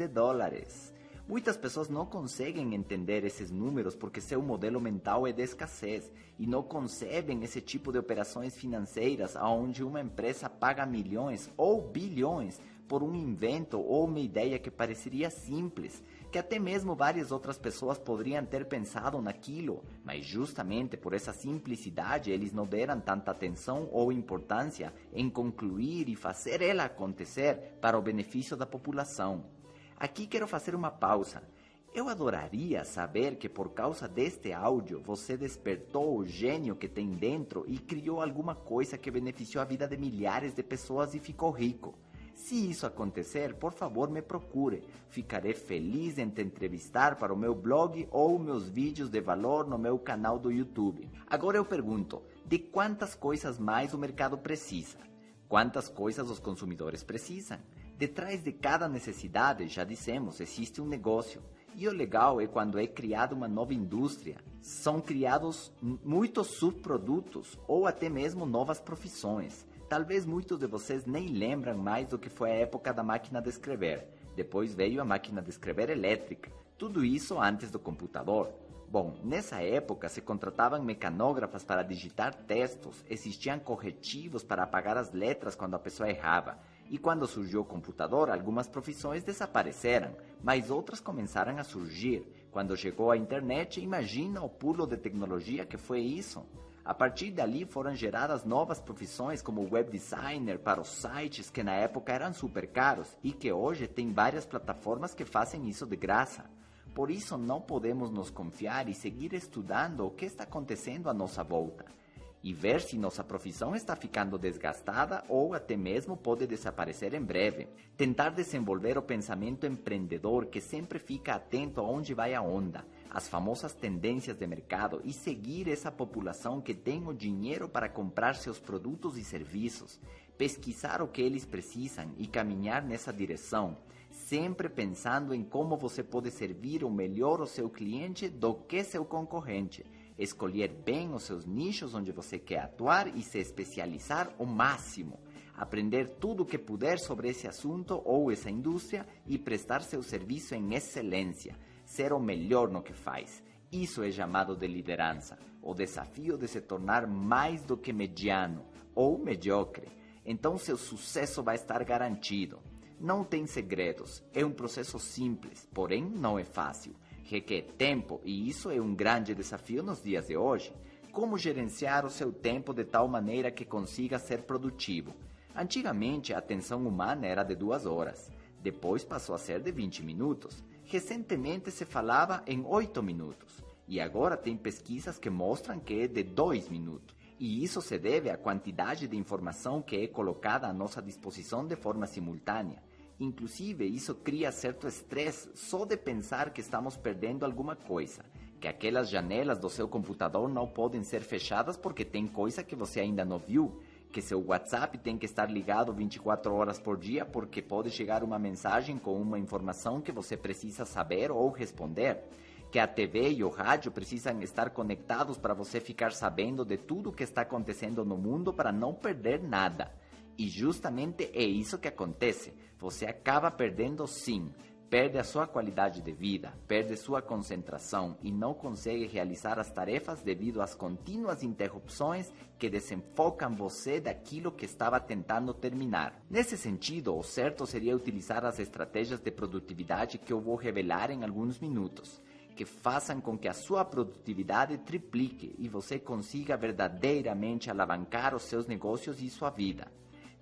Muitas pessoas não conseguem entender esses números porque seu modelo mental é de escassez e não concebem esse tipo de operações financeiras onde uma empresa paga milhões ou bilhões por um invento ou uma ideia que pareceria simples, que até mesmo várias outras pessoas poderiam ter pensado naquilo, mas justamente por essa simplicidade eles não deram tanta atenção ou importância em concluir e fazer ela acontecer para o benefício da população. Aqui quero fazer uma pausa. Eu adoraria saber que por causa deste áudio você despertou o gênio que tem dentro e criou alguma coisa que beneficiou a vida de milhares de pessoas e ficou rico. Se isso acontecer, por favor me procure. Ficarei feliz em te entrevistar para o meu blog ou meus vídeos de valor no meu canal do YouTube. Agora eu pergunto, de quantas coisas mais o mercado precisa? Quantas coisas os consumidores precisam? Detrás de cada necessidade, já dissemos, existe um negócio. E o legal é quando é criada uma nova indústria. São criados muitos subprodutos ou até mesmo novas profissões. Talvez muitos de vocês nem lembram mais do que foi a época da máquina de escrever. Depois veio a máquina de escrever elétrica. Tudo isso antes do computador. Bom, nessa época se contratavam mecanógrafas para digitar textos, existiam corretivos para apagar as letras quando a pessoa errava. E quando surgiu o computador, algumas profissões desapareceram, mas outras começaram a surgir. Quando chegou a internet, imagina o pulo de tecnologia que foi isso. A partir dali foram geradas novas profissões como web designer para os sites que na época eram super caros e que hoje tem várias plataformas que fazem isso de graça. Por isso não podemos nos confiar e seguir estudando o que está acontecendo à nossa volta. E ver se nossa profissão está ficando desgastada ou até mesmo pode desaparecer em breve. Tentar desenvolver o pensamento empreendedor que sempre fica atento aonde vai a onda, as famosas tendências de mercado e seguir essa população que tem o dinheiro para comprar seus produtos e serviços, pesquisar o que eles precisam e caminhar nessa direção, sempre pensando em como você pode servir o melhor ao seu cliente do que seu concorrente. Escolher bem os seus nichos onde você quer atuar e se especializar ao máximo. Aprender tudo o que puder sobre esse assunto ou essa indústria e prestar seu serviço em excelência. Ser o melhor no que faz. Isso é chamado de liderança. O desafio de se tornar mais do que mediano ou mediocre. Então seu sucesso vai estar garantido. Não tem segredos. É um processo simples, porém não é fácil. Requer tempo e isso é um grande desafio nos dias de hoje. Como gerenciar o seu tempo de tal maneira que consiga ser produtivo? Antigamente, a atenção humana era de 2 horas. Depois passou a ser de 20 minutos. Recentemente se falava em 8 minutos. E agora tem pesquisas que mostram que é de 2 minutos. E isso se deve à quantidade de informação que é colocada à nossa disposição de forma simultânea. Inclusive, isso cria certo estresse só de pensar que estamos perdendo alguma coisa, que aquelas janelas do seu computador não podem ser fechadas porque tem coisa que você ainda não viu, que seu WhatsApp tem que estar ligado 24 horas por dia porque pode chegar uma mensagem com uma informação que você precisa saber ou responder, que a TV e o rádio precisam estar conectados para você ficar sabendo de tudo o que está acontecendo no mundo para não perder nada. E justamente é isso que acontece. Você acaba perdendo sim. Perde a sua qualidade de vida, perde sua concentração e não consegue realizar as tarefas devido às contínuas interrupções que desenfocam você daquilo que estava tentando terminar. Nesse sentido, o certo seria utilizar as estratégias de produtividade que eu vou revelar em alguns minutos, que façam com que a sua produtividade triplique e você consiga verdadeiramente alavancar os seus negócios e sua vida.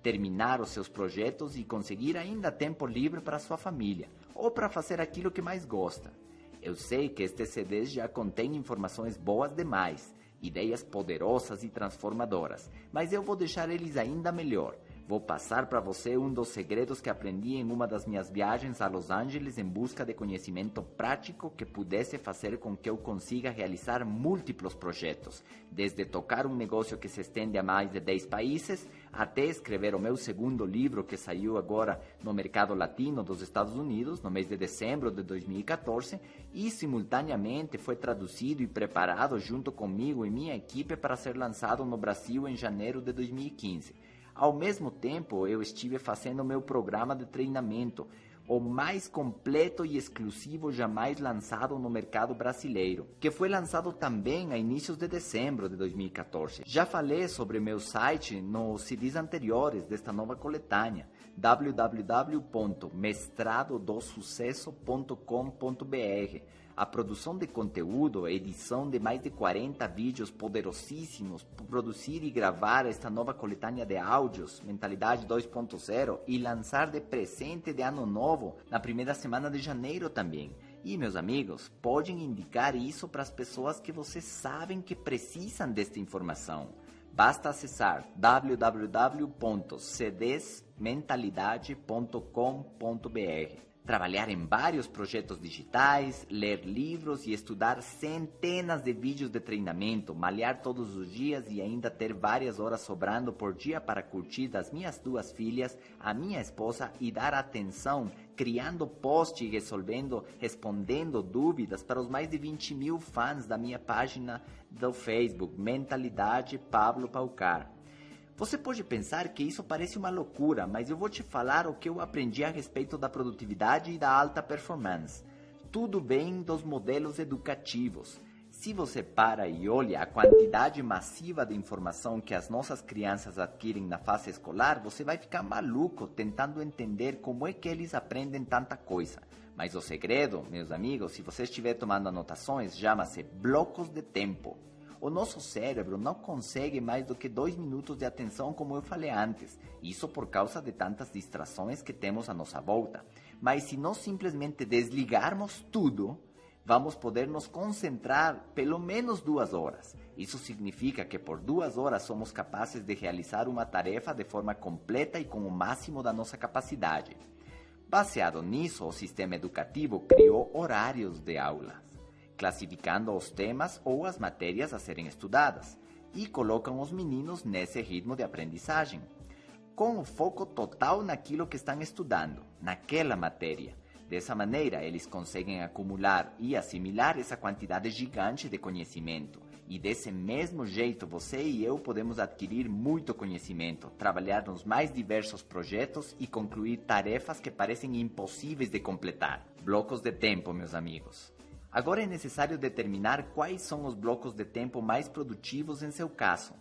Terminar os seus projetos e conseguir ainda tempo livre para sua família ou para fazer aquilo que mais gosta. Eu sei que este CD já contém informações boas demais, ideias poderosas e transformadoras, mas eu vou deixar eles ainda melhor. Vou passar para você um dos segredos que aprendi em uma das minhas viagens a Los Angeles em busca de conhecimento prático que pudesse fazer com que eu consiga realizar múltiplos projetos, desde tocar um negócio que se estende a mais de 10 países, até escrever o meu segundo livro que saiu agora no mercado latino dos Estados Unidos, no mês de dezembro de 2014, e simultaneamente foi traduzido e preparado junto comigo e minha equipe para ser lançado no Brasil em janeiro de 2015. Ao mesmo tempo, eu estive fazendo meu programa de treinamento, o mais completo e exclusivo jamais lançado no mercado brasileiro, que foi lançado também a inícios de dezembro de 2014. Já falei sobre meu site nos CDs anteriores desta nova coletânea, www.mestradodosucesso.com.br. A produção de conteúdo, a edição de mais de 40 vídeos poderosíssimos, produzir e gravar esta nova coletânea de áudios, Mentalidade 2.0, e lançar de presente de ano novo, na primeira semana de janeiro também. E, meus amigos, podem indicar isso para as pessoas que vocês sabem que precisam desta informação. Basta acessar www.cdsmentalidade.com.br trabalhar em vários projetos digitais, ler livros e estudar centenas de vídeos de treinamento, malhar todos os dias e ainda ter várias horas sobrando por dia para curtir das minhas 2 filhas, a minha esposa e dar atenção, criando posts e respondendo dúvidas para os mais de 20 mil fãs da minha página do Facebook, Mentalidade Pablo Paucar. Você pode pensar que isso parece uma loucura, mas eu vou te falar o que eu aprendi a respeito da produtividade e da alta performance. Tudo vem dos modelos educativos. Se você para e olha a quantidade massiva de informação que as nossas crianças adquirem na fase escolar, você vai ficar maluco tentando entender como é que eles aprendem tanta coisa. Mas o segredo, meus amigos, se você estiver tomando anotações, chama-se blocos de tempo. O nosso cérebro não consegue mais do que 2 minutos de atenção, como eu falei antes. Isso por causa de tantas distrações que temos à nossa volta. Mas se nós simplesmente desligarmos tudo, vamos poder nos concentrar pelo menos 2 horas. Isso significa que por 2 horas somos capazes de realizar uma tarefa de forma completa e com o máximo da nossa capacidade. Baseado nisso, o sistema educativo criou horários de aula, classificando os temas ou as matérias a serem estudadas, e colocam os meninos nesse ritmo de aprendizagem, com o foco total naquilo que estão estudando, naquela matéria. Dessa maneira, eles conseguem acumular e assimilar essa quantidade gigante de conhecimento. E desse mesmo jeito, você e eu podemos adquirir muito conhecimento, trabalhar nos mais diversos projetos e concluir tarefas que parecem impossíveis de completar. Blocos de tempo, meus amigos. Agora é necessário determinar quais são os blocos de tempo mais produtivos em seu caso,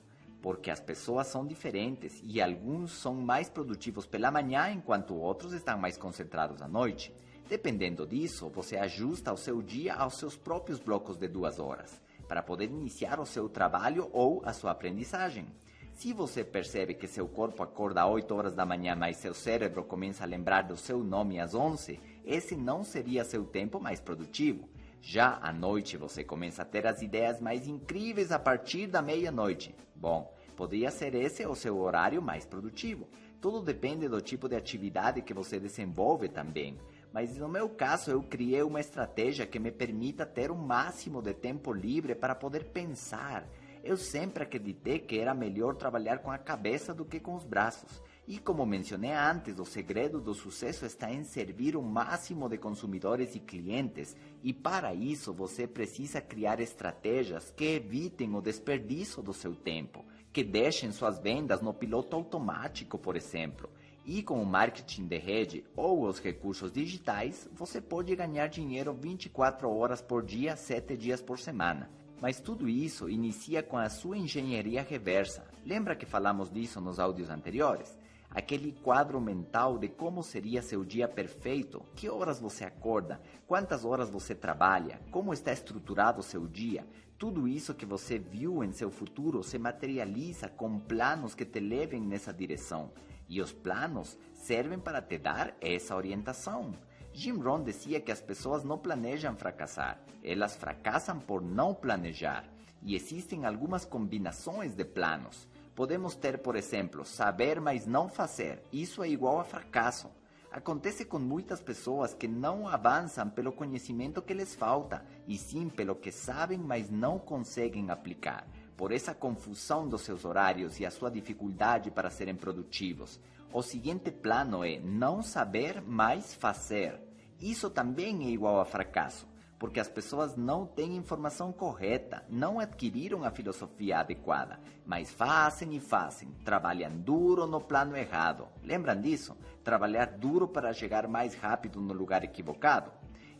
porque as pessoas são diferentes e alguns são mais produtivos pela manhã enquanto outros estão mais concentrados à noite. Dependendo disso, você ajusta o seu dia aos seus próprios blocos de 2 horas, para poder iniciar o seu trabalho ou a sua aprendizagem. Se você percebe que seu corpo acorda às 8 horas da manhã, mas seu cérebro começa a lembrar do seu nome às 11, esse não seria seu tempo mais produtivo. Já à noite você começa a ter as ideias mais incríveis a partir da meia-noite. Bom, poderia ser esse o seu horário mais produtivo. Tudo depende do tipo de atividade que você desenvolve também. Mas no meu caso eu criei uma estratégia que me permita ter o máximo de tempo livre para poder pensar. Eu sempre acreditei que era melhor trabalhar com a cabeça do que com os braços. E como mencionei antes, o segredo do sucesso está em servir o máximo de consumidores e clientes. E para isso você precisa criar estratégias que evitem o desperdício do seu tempo, que deixem suas vendas no piloto automático, por exemplo. E com o marketing de rede ou os recursos digitais, você pode ganhar dinheiro 24 horas por dia, 7 dias por semana. Mas tudo isso inicia com a sua engenharia reversa. Lembra que falamos disso nos áudios anteriores? Aquele quadro mental de como seria seu dia perfeito, que horas você acorda, quantas horas você trabalha, como está estruturado o seu dia. Tudo isso que você viu em seu futuro se materializa com planos que te levem nessa direção. E os planos servem para te dar essa orientação. Jim Rohn dizia que as pessoas não planejam fracassar, elas fracassam por não planejar. E existem algumas combinações de planos. Podemos ter, por exemplo, saber, mas não fazer. Isso é igual a fracasso. Acontece com muitas pessoas que não avançam pelo conhecimento que lhes falta, e sim pelo que sabem, mas não conseguem aplicar, por essa confusão dos seus horários e a sua dificuldade para serem produtivos. O seguinte plano é não saber, mas fazer. Isso também é igual a fracasso, porque as pessoas não têm informação correta, não adquiriram a filosofia adequada, mas fazem, trabalham duro no plano errado. Lembram disso? Trabalhar duro para chegar mais rápido no lugar equivocado?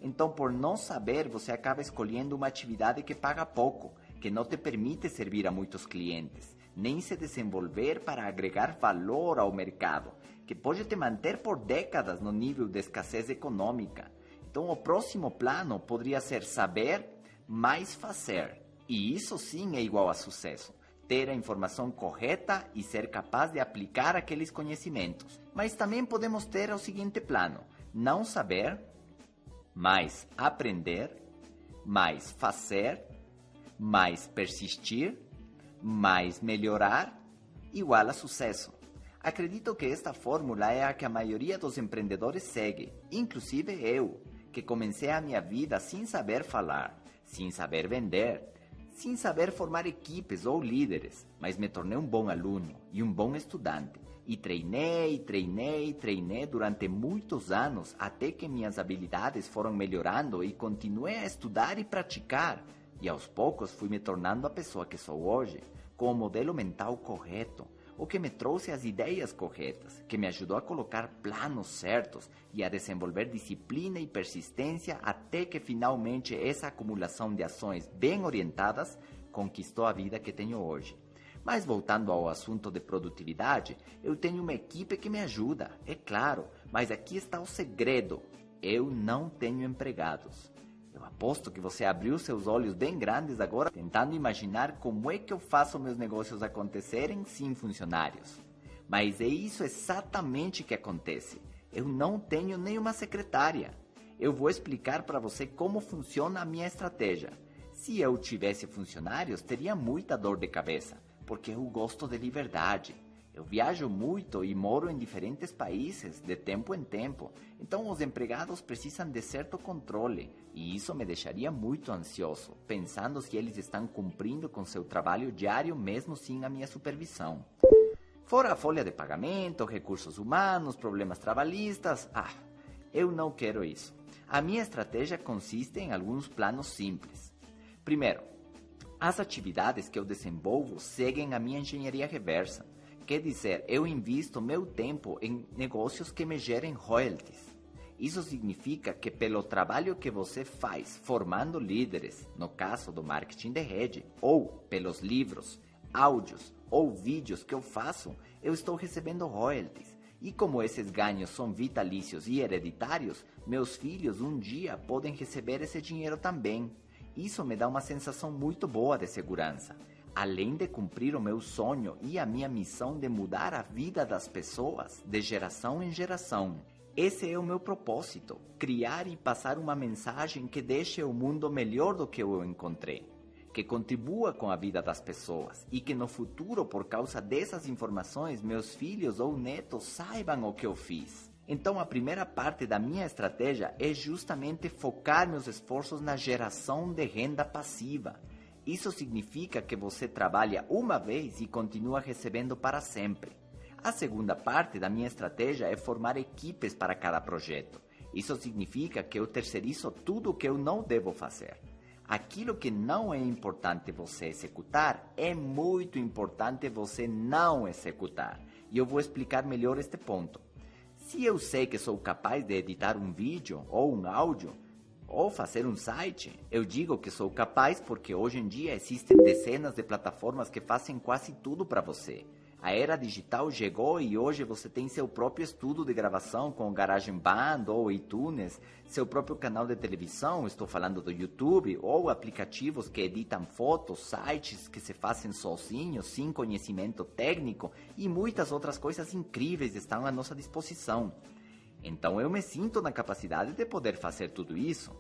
Então, por não saber, você acaba escolhendo uma atividade que paga pouco, que não te permite servir a muitos clientes, nem se desenvolver para agregar valor ao mercado, que pode te manter por décadas no nível de escassez econômica. Então, o próximo plano poderia ser saber, mais fazer. E isso sim é igual a sucesso. Ter a informação correta e ser capaz de aplicar aqueles conhecimentos. Mas também podemos ter o seguinte plano: não saber, mais aprender, mais fazer, mais persistir, mais melhorar, igual a sucesso. Acredito que esta fórmula é a que a maioria dos empreendedores segue, inclusive eu, que comecei a minha vida sem saber falar, sem saber vender, sem saber formar equipes ou líderes, mas me tornei um bom aluno e um bom estudante. E treinei durante muitos anos até que minhas habilidades foram melhorando e continuei a estudar e praticar. E aos poucos fui me tornando a pessoa que sou hoje, com o modelo mental correto, o que me trouxe as ideias corretas, que me ajudou a colocar planos certos e a desenvolver disciplina e persistência até que finalmente essa acumulação de ações bem orientadas conquistou a vida que tenho hoje. Mas voltando ao assunto de produtividade, eu tenho uma equipe que me ajuda, é claro, mas aqui está o segredo: eu não tenho empregados. Eu aposto que você abriu seus olhos bem grandes agora, tentando imaginar como é que eu faço meus negócios acontecerem sem funcionários. Mas é isso exatamente que acontece. Eu não tenho nenhuma secretária. Eu vou explicar para você como funciona a minha estratégia. Se eu tivesse funcionários, teria muita dor de cabeça, porque eu gosto de liberdade. Eu viajo muito e moro em diferentes países de tempo em tempo, então os empregados precisam de certo controle, e isso me deixaria muito ansioso, pensando se eles estão cumprindo com seu trabalho diário mesmo sem a minha supervisão. Fora a folha de pagamento, recursos humanos, problemas trabalhistas, eu não quero isso. A minha estratégia consiste em alguns planos simples. Primeiro, as atividades que eu desenvolvo seguem a minha engenharia reversa. Quer dizer, eu invisto meu tempo em negócios que me gerem royalties. Isso significa que pelo trabalho que você faz formando líderes, no caso do marketing de rede, ou pelos livros, áudios ou vídeos que eu faço, eu estou recebendo royalties. E como esses ganhos são vitalícios e hereditários, meus filhos um dia podem receber esse dinheiro também. Isso me dá uma sensação muito boa de segurança. Além de cumprir o meu sonho e a minha missão de mudar a vida das pessoas de geração em geração. Esse é o meu propósito, criar e passar uma mensagem que deixe o mundo melhor do que eu o encontrei, que contribua com a vida das pessoas e que no futuro, por causa dessas informações, meus filhos ou netos saibam o que eu fiz. Então, a primeira parte da minha estratégia é justamente focar meus esforços na geração de renda passiva. Isso significa que você trabalha uma vez e continua recebendo para sempre. A segunda parte da minha estratégia é formar equipes para cada projeto. Isso significa que eu terceirizo tudo o que eu não devo fazer. Aquilo que não é importante você executar, é muito importante você não executar. E eu vou explicar melhor este ponto. Se eu sei que sou capaz de editar um vídeo ou um áudio, ou fazer um site, eu digo que sou capaz porque hoje em dia existem dezenas de plataformas que fazem quase tudo para você. A era digital chegou e hoje você tem seu próprio estúdio de gravação com GarageBand ou iTunes, seu próprio canal de televisão, estou falando do YouTube, ou aplicativos que editam fotos, sites que se fazem sozinhos, sem conhecimento técnico, e muitas outras coisas incríveis estão à nossa disposição. Então eu me sinto na capacidade de poder fazer tudo isso.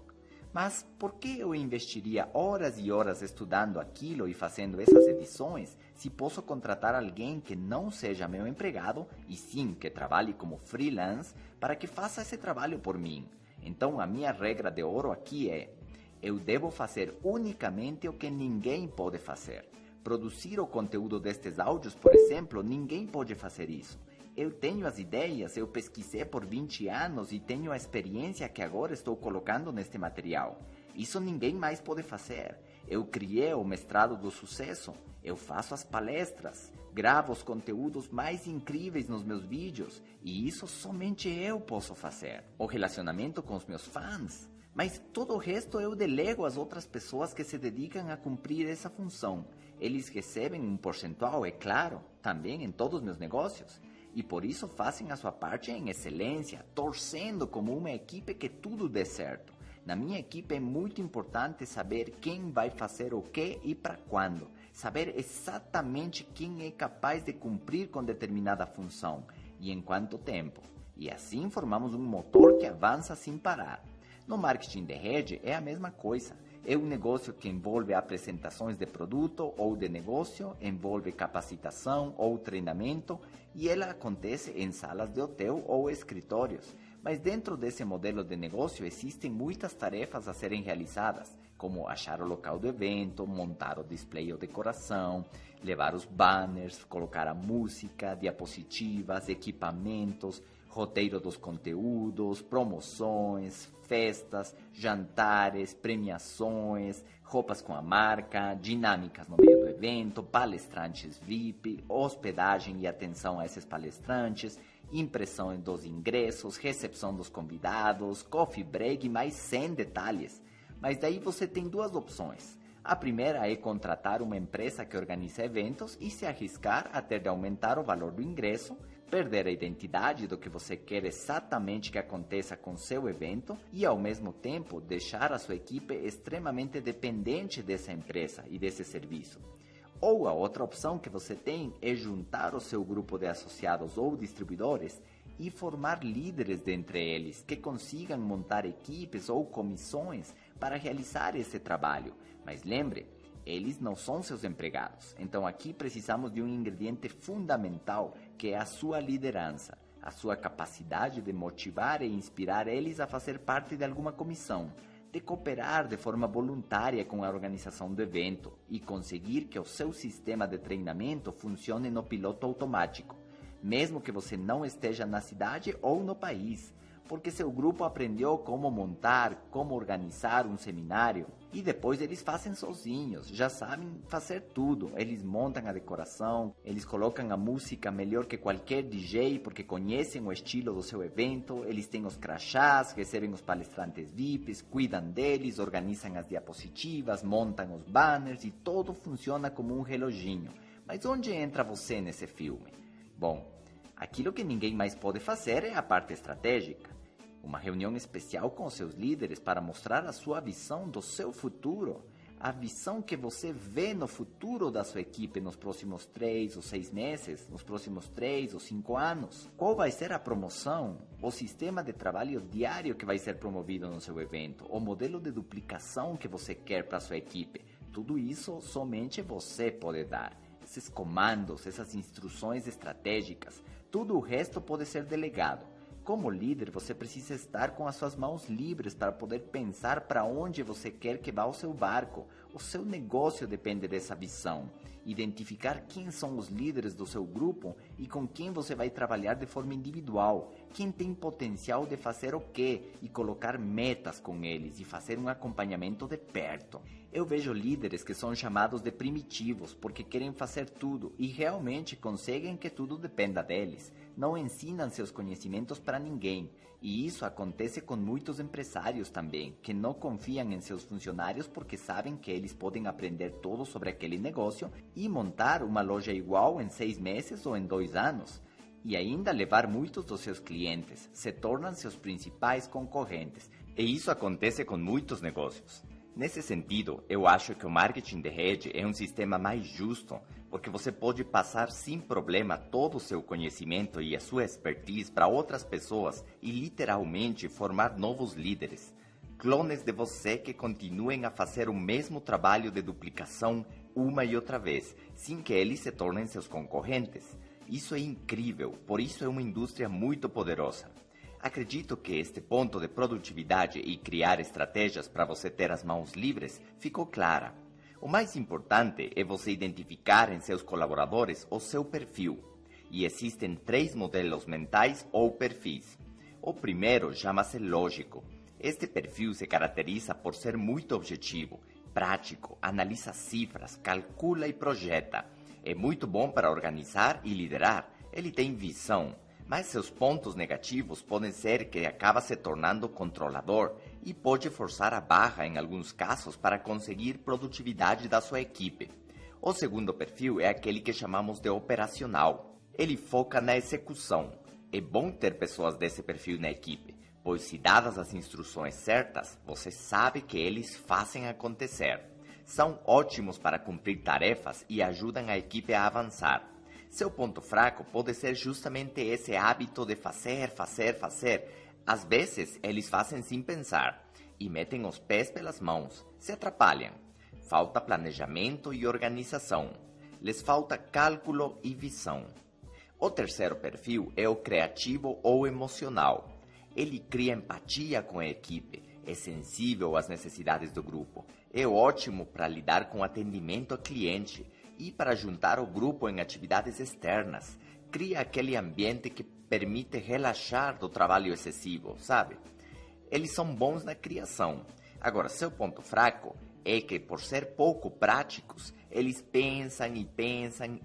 Mas por que eu investiria horas e horas estudando aquilo e fazendo essas edições se posso contratar alguém que não seja meu empregado e sim que trabalhe como freelance para que faça esse trabalho por mim? Então a minha regra de ouro aqui é: eu devo fazer unicamente o que ninguém pode fazer. Produzir o conteúdo destes áudios, por exemplo, ninguém pode fazer isso. Eu tenho as ideias, eu pesquisei por 20 anos e tenho a experiência que agora estou colocando neste material. Isso ninguém mais pode fazer. Eu criei o mestrado do sucesso, eu faço as palestras, gravo os conteúdos mais incríveis nos meus vídeos e isso somente eu posso fazer. O relacionamento com os meus fãs. Mas todo o resto eu delego às outras pessoas que se dedicam a cumprir essa função. Eles recebem um percentual, é claro, também em todos os meus negócios. E por isso fazem a sua parte em excelência, torcendo como uma equipe que tudo dê certo. Na minha equipe é muito importante saber quem vai fazer o que e para quando. Saber exatamente quem é capaz de cumprir com determinada função e em quanto tempo. E assim formamos um motor que avança sem parar. No marketing de rede é a mesma coisa. É um negócio que envolve apresentações de produto ou de negócio, envolve capacitação ou treinamento e ela acontece em salas de hotel ou escritórios. Mas dentro desse modelo de negócio existem muitas tarefas a serem realizadas, como achar o local do evento, montar o display ou decoração, levar os banners, colocar a música, diapositivas, equipamentos, roteiro dos conteúdos, promoções, festas, jantares, premiações, roupas com a marca, dinâmicas no meio do evento, palestrantes VIP, hospedagem e atenção a esses palestrantes, impressão dos ingressos, recepção dos convidados, coffee break e mais 100 detalhes. Mas daí você tem duas opções. A primeira é contratar uma empresa que organiza eventos e se arriscar a ter de aumentar o valor do ingresso, perder a identidade do que você quer exatamente que aconteça com seu evento e, ao mesmo tempo, deixar a sua equipe extremamente dependente dessa empresa e desse serviço. Ou a outra opção que você tem é juntar o seu grupo de associados ou distribuidores e formar líderes dentre eles que consigam montar equipes ou comissões para realizar esse trabalho. Mas lembre, eles não são seus empregados. Então aqui precisamos de um ingrediente fundamental que é a sua liderança, a sua capacidade de motivar e inspirar eles a fazer parte de alguma comissão, de cooperar de forma voluntária com a organização do evento e conseguir que o seu sistema de treinamento funcione no piloto automático, mesmo que você não esteja na cidade ou no país, porque seu grupo aprendeu como montar, como organizar um seminário e depois eles fazem sozinhos, já sabem fazer tudo. Eles montam a decoração, eles colocam a música melhor que qualquer DJ porque conhecem o estilo do seu evento, eles têm os crachás, recebem os palestrantes VIPs, cuidam deles, organizam as diapositivas, montam os banners e tudo funciona como um reloginho. Mas onde entra você nesse filme? Bom, aquilo que ninguém mais pode fazer é a parte estratégica. Uma reunião especial com seus líderes para mostrar a sua visão do seu futuro. A visão que você vê no futuro da sua equipe nos próximos 3 ou 6 meses, nos próximos 3 ou 5 anos. Qual vai ser a promoção, o sistema de trabalho diário que vai ser promovido no seu evento, o modelo de duplicação que você quer para a sua equipe. Tudo isso somente você pode dar. Esses comandos, essas instruções estratégicas, tudo o resto pode ser delegado. Como líder, você precisa estar com as suas mãos livres para poder pensar para onde você quer que vá o seu barco. O seu negócio depende dessa visão. Identificar quem são os líderes do seu grupo e com quem você vai trabalhar de forma individual. Quem tem potencial de fazer o quê e colocar metas com eles e fazer um acompanhamento de perto. Eu vejo líderes que são chamados de primitivos porque querem fazer tudo e realmente conseguem que tudo dependa deles. Não ensinam seus conhecimentos para ninguém. E isso acontece com muitos empresários também, que não confiam em seus funcionários porque sabem que eles podem aprender tudo sobre aquele negócio e montar uma loja igual em 6 meses ou em 2 anos. E ainda levar muitos dos seus clientes, se tornam seus principais concorrentes. E isso acontece com muitos negócios. Nesse sentido, eu acho que o marketing de rede é um sistema mais justo, porque você pode passar sem problema todo o seu conhecimento e a sua expertise para outras pessoas e literalmente formar novos líderes. Clones de você que continuem a fazer o mesmo trabalho de duplicação uma e outra vez, sem que eles se tornem seus concorrentes. Isso é incrível, por isso é uma indústria muito poderosa. Acredito que este ponto de produtividade e criar estratégias para você ter as mãos livres ficou clara. O mais importante é você identificar em seus colaboradores o seu perfil. E existem 3 modelos mentais ou perfis. O primeiro chama-se lógico. Este perfil se caracteriza por ser muito objetivo, prático, analisa cifras, calcula e projeta. É muito bom para organizar e liderar. Ele tem visão. Mas seus pontos negativos podem ser que acaba se tornando controlador e pode forçar a barra em alguns casos para conseguir produtividade da sua equipe. O segundo perfil é aquele que chamamos de operacional. Ele foca na execução. É bom ter pessoas desse perfil na equipe, pois se dadas as instruções certas, você sabe que eles fazem acontecer. São ótimos para cumprir tarefas e ajudam a equipe a avançar. Seu ponto fraco pode ser justamente esse hábito de fazer. Às vezes, eles fazem sem pensar. e metem os pés pelas mãos, se atrapalham. Falta planejamento e organização. Lhes falta cálculo e visão. O terceiro perfil é o criativo ou emocional. Ele cria empatia com a equipe, é sensível às necessidades do grupo, é ótimo para lidar com atendimento ao cliente e para juntar o grupo em atividades externas. Cria aquele ambiente que permite relaxar do trabalho excessivo, sabe? Eles são bons na criação. Agora, seu ponto fraco é que, por ser pouco práticos, eles pensam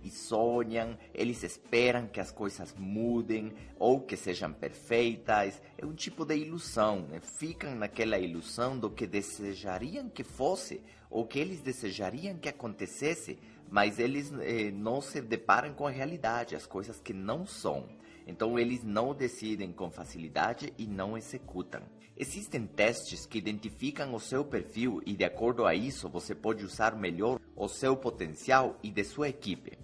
e sonham, eles esperam que as coisas mudem ou que sejam perfeitas. É um tipo de ilusão, né? Ficam naquela ilusão do que desejariam que fosse ou que eles desejariam que acontecesse, mas eles não se deparam com a realidade, as coisas que não são. Então, eles não decidem com facilidade e não executam. Existem testes que identificam o seu perfil e, de acordo a isso, você pode usar melhor o seu potencial e de sua equipe.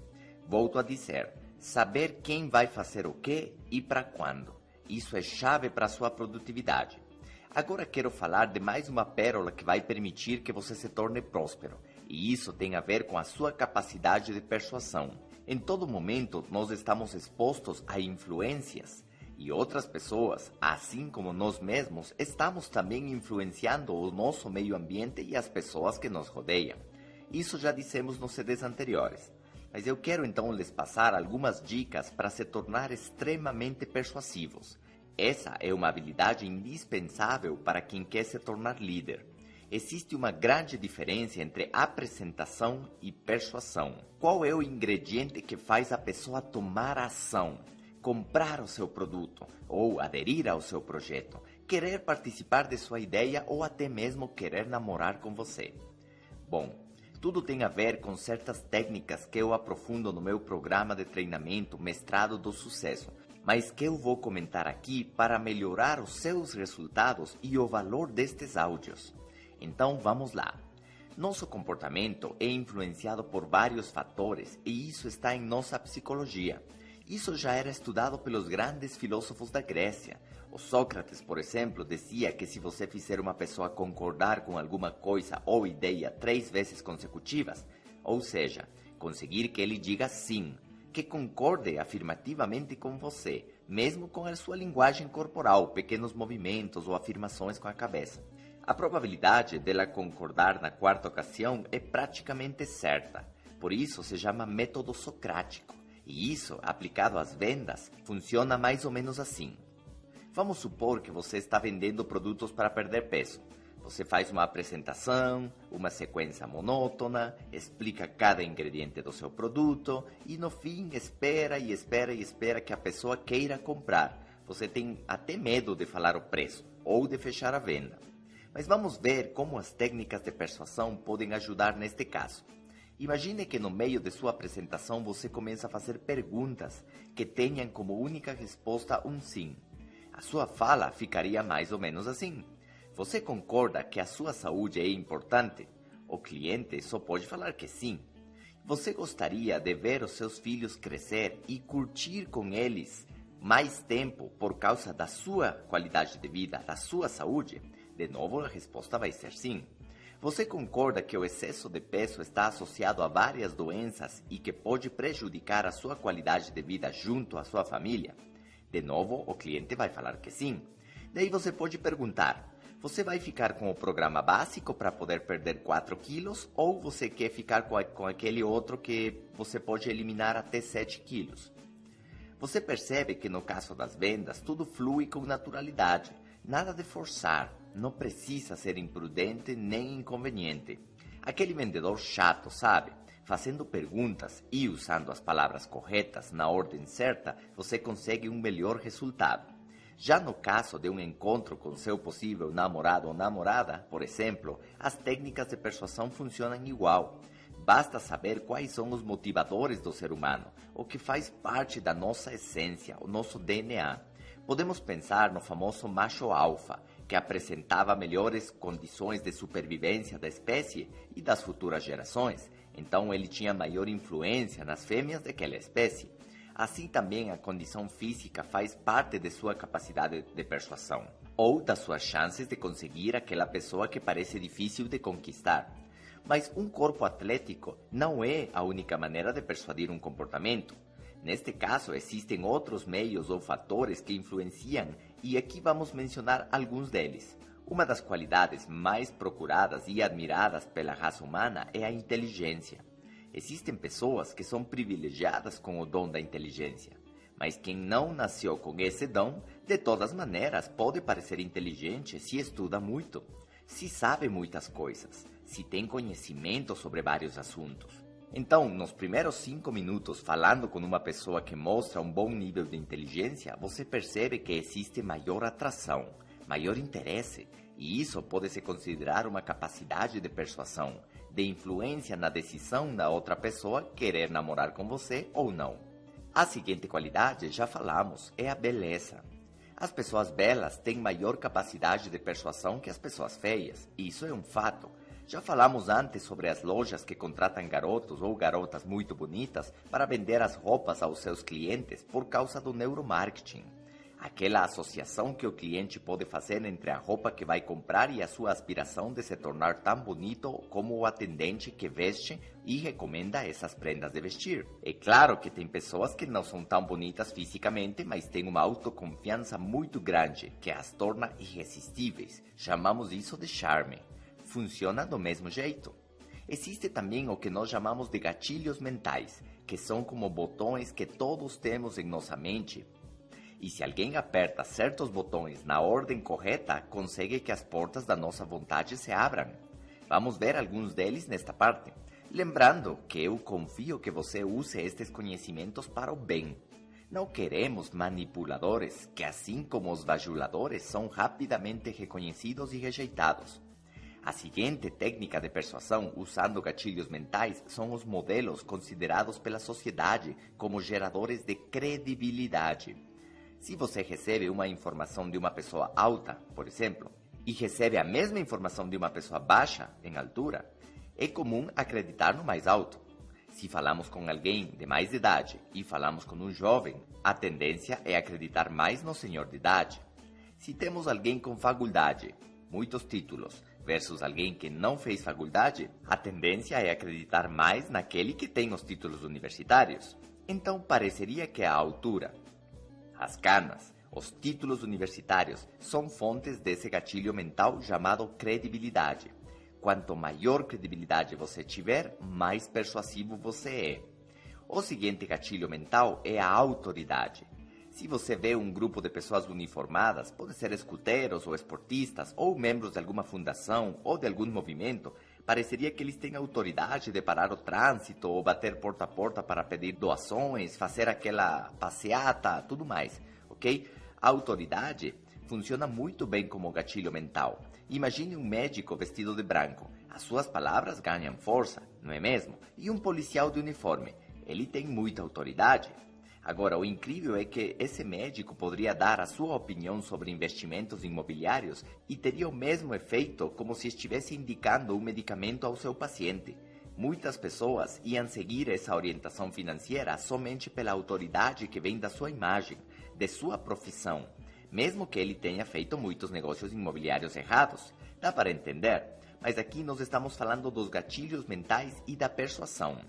Volto a dizer, saber quem vai fazer o quê e para quando. Isso é chave para a sua produtividade. Agora quero falar de mais uma pérola que vai permitir que você se torne próspero. E isso tem a ver com a sua capacidade de persuasão. Em todo momento, nós estamos expostos a influências. E outras pessoas, assim como nós mesmos, estamos também influenciando o nosso meio ambiente e as pessoas que nos rodeiam. Isso já dissemos nos CDs anteriores. Mas eu quero então lhes passar algumas dicas para se tornar extremamente persuasivos. Essa é uma habilidade indispensável para quem quer se tornar líder. Existe uma grande diferença entre apresentação e persuasão. Qual é o ingrediente que faz a pessoa tomar ação? Comprar o seu produto ou aderir ao seu projeto, querer participar de sua ideia ou até mesmo querer namorar com você. Bom, tudo tem a ver com certas técnicas que eu aprofundo no meu programa de treinamento Mestrado do Sucesso, mas que eu vou comentar aqui para melhorar os seus resultados e o valor destes áudios. Então vamos lá. Nosso comportamento é influenciado por vários fatores e isso está em nossa psicologia. Isso já era estudado pelos grandes filósofos da Grécia. O Sócrates, por exemplo, dizia que se você fizer uma pessoa concordar com alguma coisa ou ideia 3 vezes consecutivas, ou seja, conseguir que ele diga sim, que concorde afirmativamente com você, mesmo com a sua linguagem corporal, pequenos movimentos ou afirmações com a cabeça. A probabilidade dela concordar na 4ª ocasião é praticamente certa. Por isso se chama método socrático. E isso, aplicado às vendas, funciona mais ou menos assim. Vamos supor que você está vendendo produtos para perder peso. Você faz uma apresentação, uma sequência monótona, explica cada ingrediente do seu produto e no fim espera que a pessoa queira comprar. Você tem até medo de falar o preço ou de fechar a venda. Mas vamos ver como as técnicas de persuasão podem ajudar neste caso. Imagine que no meio de sua apresentação você começa a fazer perguntas que tenham como única resposta um sim. A sua fala ficaria mais ou menos assim. Você concorda que a sua saúde é importante? O cliente só pode falar que sim. Você gostaria de ver os seus filhos crescer e curtir com eles mais tempo por causa da sua qualidade de vida, da sua saúde? De novo, a resposta vai ser sim. Você concorda que o excesso de peso está associado a várias doenças e que pode prejudicar a sua qualidade de vida junto à sua família? De novo, o cliente vai falar que sim. Daí você pode perguntar, você vai ficar com o programa básico para poder perder 4 quilos ou você quer ficar com aquele outro que você pode eliminar até 7 quilos? Você percebe que no caso das vendas, tudo flui com naturalidade, nada de forçar. Não precisa ser imprudente nem inconveniente. Aquele vendedor chato, sabe? Fazendo perguntas e usando as palavras corretas na ordem certa, você consegue um melhor resultado. Já no caso de um encontro com seu possível namorado ou namorada, por exemplo, as técnicas de persuasão funcionam igual. Basta saber quais são os motivadores do ser humano, o que faz parte da nossa essência, o nosso DNA. Podemos pensar no famoso macho alfa, que apresentava melhores condições de supervivência da espécie e das futuras gerações, então ele tinha maior influência nas fêmeas daquela espécie. Assim também a condição física faz parte de sua capacidade de persuasão. ou das suas chances de conseguir aquela pessoa que parece difícil de conquistar. Mas um corpo atlético não é a única maneira de persuadir um comportamento. Neste caso, existem outros meios ou fatores que influenciam e aqui vamos mencionar alguns deles. Uma das qualidades mais procuradas e admiradas pela raça humana é a inteligência. Existem pessoas que são privilegiadas com o dom da inteligência, mas quem não nasceu com esse dom, de todas maneiras, pode parecer inteligente se estuda muito, se sabe muitas coisas, se tem conhecimento sobre vários assuntos. Então, nos primeiros 5 minutos falando com uma pessoa que mostra um bom nível de inteligência, você percebe que existe maior atração, maior interesse, e isso pode se considerar uma capacidade de persuasão, de influência na decisão da outra pessoa querer namorar com você ou não. A seguinte qualidade, já falamos, é a beleza. As pessoas belas têm maior capacidade de persuasão que as pessoas feias, isso é um fato. Já falamos antes sobre as lojas que contratam garotos ou garotas muito bonitas para vender as roupas aos seus clientes por causa do neuromarketing. Aquela associação que o cliente pode fazer entre a roupa que vai comprar e a sua aspiração de se tornar tão bonito como o atendente que veste e recomenda essas prendas de vestir. É claro que tem pessoas que não são tão bonitas fisicamente, mas têm uma autoconfiança muito grande que as torna irresistíveis. Chamamos isso de charme. Funciona do mesmo jeito. Existe também o que nós chamamos de gatilhos mentais, que são como botões que todos temos em nossa mente. E se alguém aperta certos botões na ordem correta, consegue que as portas da nossa vontade se abram. Vamos ver alguns deles nesta parte. Lembrando que eu confio que você use estes conhecimentos para o bem. Não queremos manipuladores que, assim como os bajuladores, são rapidamente reconhecidos e rejeitados. A seguinte técnica de persuasão usando gatilhos mentais são os modelos considerados pela sociedade como geradores de credibilidade. Se você recebe uma informação de uma pessoa alta, por exemplo, e recebe a mesma informação de uma pessoa baixa em altura, é comum acreditar no mais alto. Se falamos com alguém de mais idade e falamos com um jovem, a tendência é acreditar mais no senhor de idade. Se temos alguém com faculdade, muitos títulos, versus alguém que não fez faculdade, a tendência é acreditar mais naquele que tem os títulos universitários. Então pareceria que a altura, as canas, os títulos universitários são fontes desse gatilho mental chamado credibilidade. Quanto maior credibilidade você tiver, mais persuasivo você é. O seguinte gatilho mental é a autoridade. Se você vê um grupo de pessoas uniformadas, pode ser escuteiros ou esportistas, ou membros de alguma fundação ou de algum movimento, pareceria que eles têm autoridade de parar o trânsito ou bater porta a porta para pedir doações, fazer aquela passeata, tudo mais, ok? A autoridade funciona muito bem como gatilho mental. Imagine um médico vestido de branco. As suas palavras ganham força, não é mesmo? E um policial de uniforme. Ele tem muita autoridade. Agora, o incrível é que esse médico poderia dar a sua opinião sobre investimentos imobiliários e teria o mesmo efeito como se estivesse indicando um medicamento ao seu paciente. Muitas pessoas iam seguir essa orientação financeira somente pela autoridade que vem da sua imagem, de sua profissão, mesmo que ele tenha feito muitos negócios imobiliários errados. Dá para entender? Mas aqui nós estamos falando dos gatilhos mentais e da persuasão.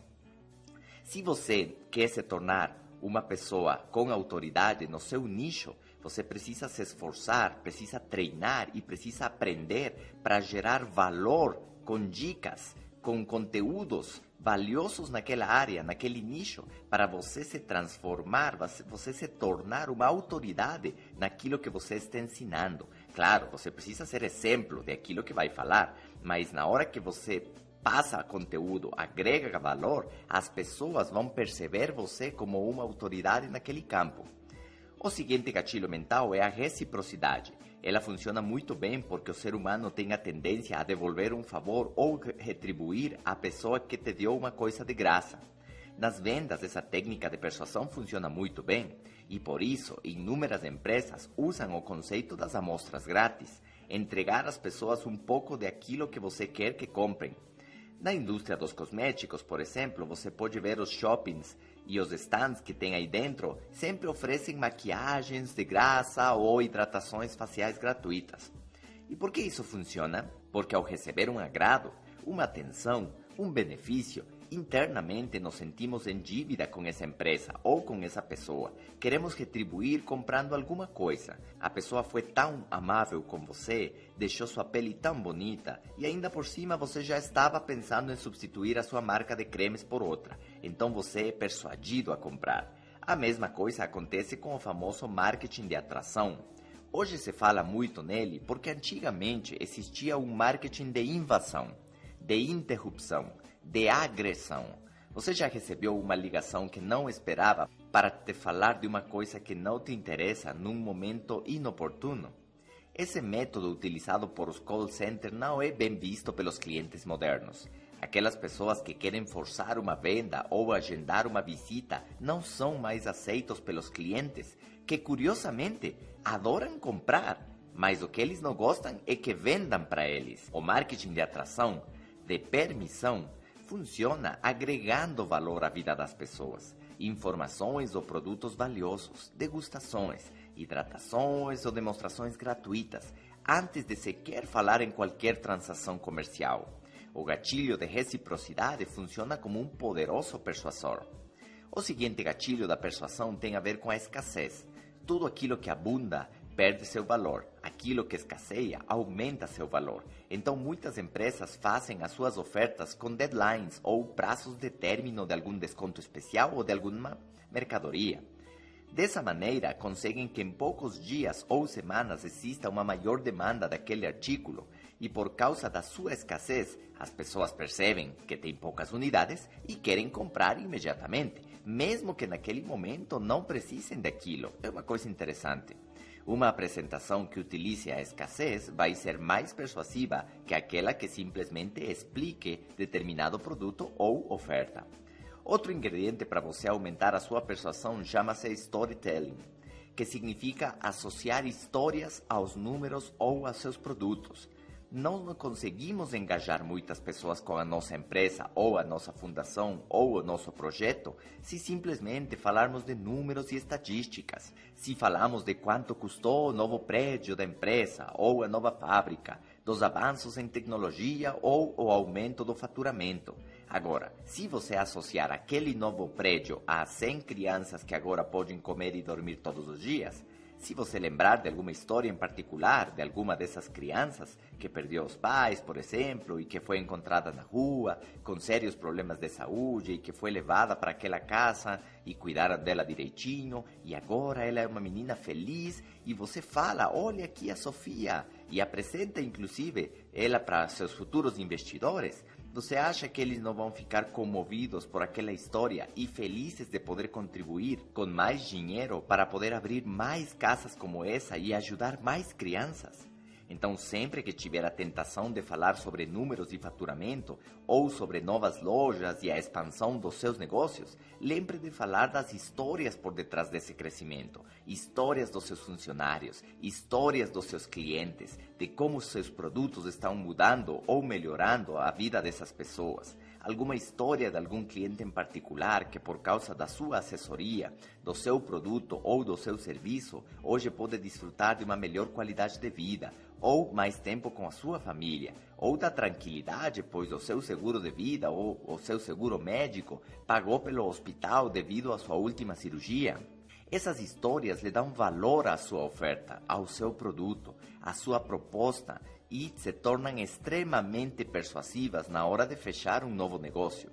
Se você quer se tornar uma pessoa com autoridade no seu nicho, você precisa se esforçar, precisa treinar e precisa aprender para gerar valor com dicas, com conteúdos valiosos naquela área, naquele nicho, para você se transformar, você se tornar uma autoridade naquilo que você está ensinando. Claro, você precisa ser exemplo daquilo que vai falar, mas na hora que você passa conteúdo, agrega valor, as pessoas vão perceber você como uma autoridade naquele campo. O seguinte gatilho mental é a reciprocidade. Ela funciona muito bem porque o ser humano tem a tendência a devolver um favor ou retribuir a pessoa que te deu uma coisa de graça. Nas vendas, essa técnica de persuasão funciona muito bem e por isso inúmeras empresas usam o conceito das amostras grátis, entregar às pessoas um pouco daquilo que você quer que comprem. Na indústria dos cosméticos, por exemplo, você pode ver os shoppings e os stands que tem aí dentro sempre oferecem maquiagens de graça ou hidratações faciais gratuitas. E por que isso funciona? Porque ao receber um agrado, uma atenção, um benefício, internamente nos sentimos em dívida com essa empresa ou com essa pessoa. Queremos retribuir comprando alguma coisa. A pessoa foi tão amável com você, deixou sua pele tão bonita e ainda por cima você já estava pensando em substituir a sua marca de cremes por outra. Então você é persuadido a comprar. A mesma coisa acontece com o famoso marketing de atração. Hoje se fala muito nele porque antigamente existia um marketing de invasão, de interrupção, de agressão. Você já recebeu uma ligação que não esperava para te falar de uma coisa que não te interessa num momento inoportuno? Esse método utilizado por os call centers não é bem visto pelos clientes modernos. Aquelas pessoas que querem forçar uma venda ou agendar uma visita não são mais aceitos pelos clientes, que curiosamente adoram comprar, mas o que eles não gostam é que vendam para eles. O marketing de atração, de permissão, funciona agregando valor à vida das pessoas. Informações ou produtos valiosos, degustações, hidratações ou demonstrações gratuitas, antes de sequer falar em qualquer transação comercial. O gatilho de reciprocidade funciona como um poderoso persuasor. O seguinte gatilho da persuasão tem a ver com a escassez. Tudo aquilo que abunda perde seu valor. Aquilo que escasseia aumenta seu valor. Então muitas empresas fazem as suas ofertas com deadlines ou prazos de término de algum desconto especial ou de alguma mercadoria. Dessa maneira, conseguem que em poucos dias ou semanas exista uma maior demanda daquele artículo e por causa da sua escassez, as pessoas percebem que tem poucas unidades e querem comprar imediatamente, mesmo que naquele momento não precisem daquilo. É uma coisa interessante. Uma apresentação que utilize a escassez vai ser mais persuasiva que aquela que simplesmente explique determinado produto ou oferta. Outro ingrediente para você aumentar a sua persuasão chama-se storytelling, que significa associar histórias aos números ou a seus produtos. Não conseguimos engajar muitas pessoas com a nossa empresa ou a nossa fundação ou o nosso projeto se simplesmente falarmos de números e estatísticas, se falamos de quanto custou o novo prédio da empresa ou a nova fábrica, dos avanços em tecnologia ou o aumento do faturamento. Agora, se você associar aquele novo prédio a 100 crianças que agora podem comer e dormir todos os dias, se você lembrar de alguma história em particular de alguma dessas crianças que perdeu os pais, por exemplo, e que foi encontrada na rua com sérios problemas de saúde e que foi levada para aquela casa e cuidaram dela direitinho e agora ela é uma menina feliz e você fala, olha aqui a Sofia e apresenta inclusive ela para seus futuros investidores, você acha que eles não vão ficar comovidos por aquela história e felizes de poder contribuir com mais dinheiro para poder abrir mais casas como essa e ajudar mais crianças? Então, sempre que tiver a tentação de falar sobre números e faturamento ou sobre novas lojas e a expansão dos seus negócios, lembre de falar das histórias por detrás desse crescimento, histórias dos seus funcionários, histórias dos seus clientes, de como os seus produtos estão mudando ou melhorando a vida dessas pessoas. Alguma história de algum cliente em particular que por causa da sua assessoria, do seu produto ou do seu serviço, hoje pode desfrutar de uma melhor qualidade de vida, ou mais tempo com a sua família, ou da tranquilidade, pois o seu seguro de vida ou o seu seguro médico pagou pelo hospital devido à sua última cirurgia. Essas histórias lhe dão valor à sua oferta, ao seu produto, à sua proposta e se tornam extremamente persuasivas na hora de fechar um novo negócio.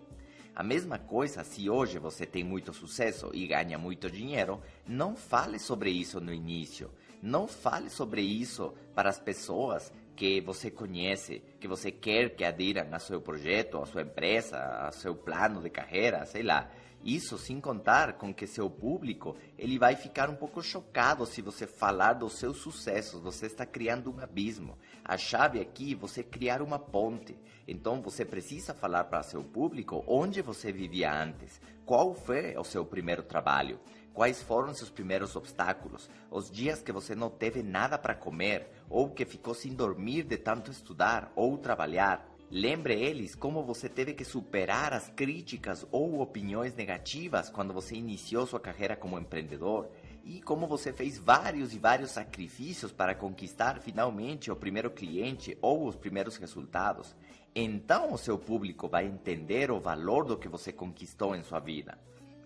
A mesma coisa se hoje você tem muito sucesso e ganha muito dinheiro, não fale sobre isso no início. Não fale sobre isso para as pessoas que você conhece, que você quer que adiram a seu projeto, a sua empresa, a seu plano de carreira, sei lá. Isso sem contar com que seu público ele vai ficar um pouco chocado se você falar dos seus sucessos. Você está criando um abismo. A chave aqui é você criar uma ponte. Então você precisa falar para seu público onde você vivia antes, qual foi o seu primeiro trabalho, quais foram seus primeiros obstáculos, os dias que você não teve nada para comer ou que ficou sem dormir de tanto estudar ou trabalhar. Lembre eles como você teve que superar as críticas ou opiniões negativas quando você iniciou sua carreira como empreendedor e como você fez vários e vários sacrifícios para conquistar finalmente o primeiro cliente ou os primeiros resultados. Então o seu público vai entender o valor do que você conquistou em sua vida.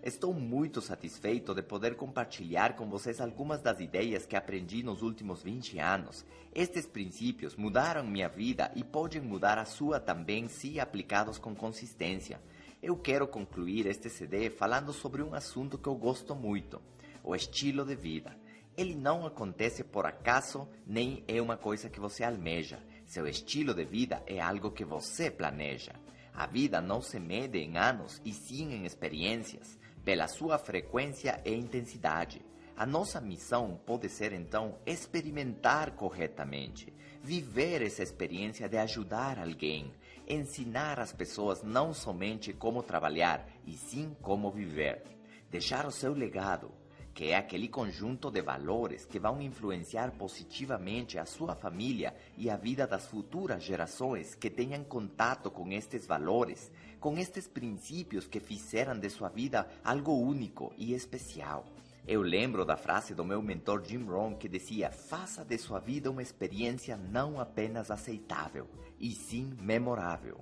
Estou muito satisfeito de poder compartilhar com vocês algumas das ideias que aprendi nos últimos 20 anos. Estes princípios mudaram minha vida e podem mudar a sua também se aplicados com consistência. Eu quero concluir este CD falando sobre um assunto que eu gosto muito, o estilo de vida. Ele não acontece por acaso, nem é uma coisa que você almeja. Seu estilo de vida é algo que você planeja. A vida não se mede em anos, e sim em experiências, pela sua frequência e intensidade. A nossa missão pode ser, então, experimentar corretamente, viver essa experiência de ajudar alguém, ensinar as pessoas não somente como trabalhar, e sim como viver. Deixar o seu legado, que é aquele conjunto de valores que vão influenciar positivamente a sua família e a vida das futuras gerações que tenham contato com estes valores, com estes princípios que fizeram de sua vida algo único e especial. Eu lembro da frase do meu mentor Jim Rohn que dizia: faça de sua vida uma experiência não apenas aceitável, e sim memorável.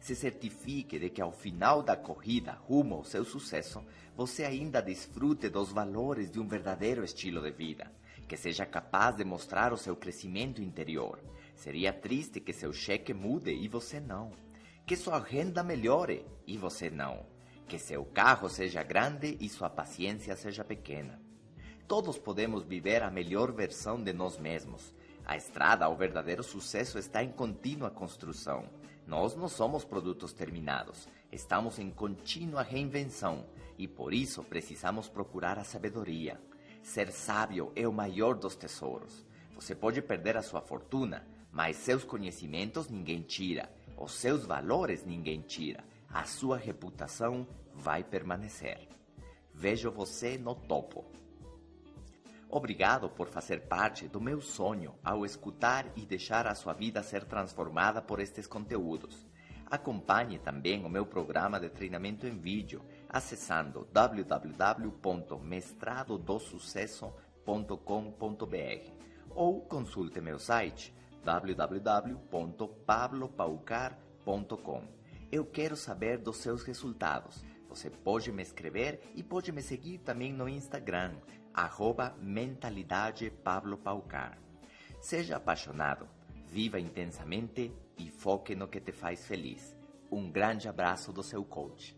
Se certifique de que ao final da corrida rumo ao seu sucesso, você ainda desfrute dos valores de um verdadeiro estilo de vida, que seja capaz de mostrar o seu crescimento interior. Seria triste que seu cheque mude e você não, que sua renda melhore e você não, que seu carro seja grande e sua paciência seja pequena. Todos podemos viver a melhor versão de nós mesmos. A estrada ao verdadeiro sucesso está em contínua construção. Nós não somos produtos terminados, estamos em contínua reinvenção e por isso precisamos procurar a sabedoria. Ser sábio é o maior dos tesouros. Você pode perder a sua fortuna, mas seus conhecimentos ninguém tira, os seus valores ninguém tira, a sua reputação vai permanecer. Vejo você no topo. Obrigado por fazer parte do meu sonho ao escutar e deixar a sua vida ser transformada por estes conteúdos. Acompanhe também o meu programa de treinamento em vídeo acessando www.mestradodosucesso.com.br ou consulte meu site www.pablopaucar.com. Eu quero saber dos seus resultados. Você pode me escrever e pode me seguir também no Instagram, @mentalidadepablo_paucar. Seja apaixonado, viva intensamente e foque no que te faz feliz. Um grande abraço do seu coach.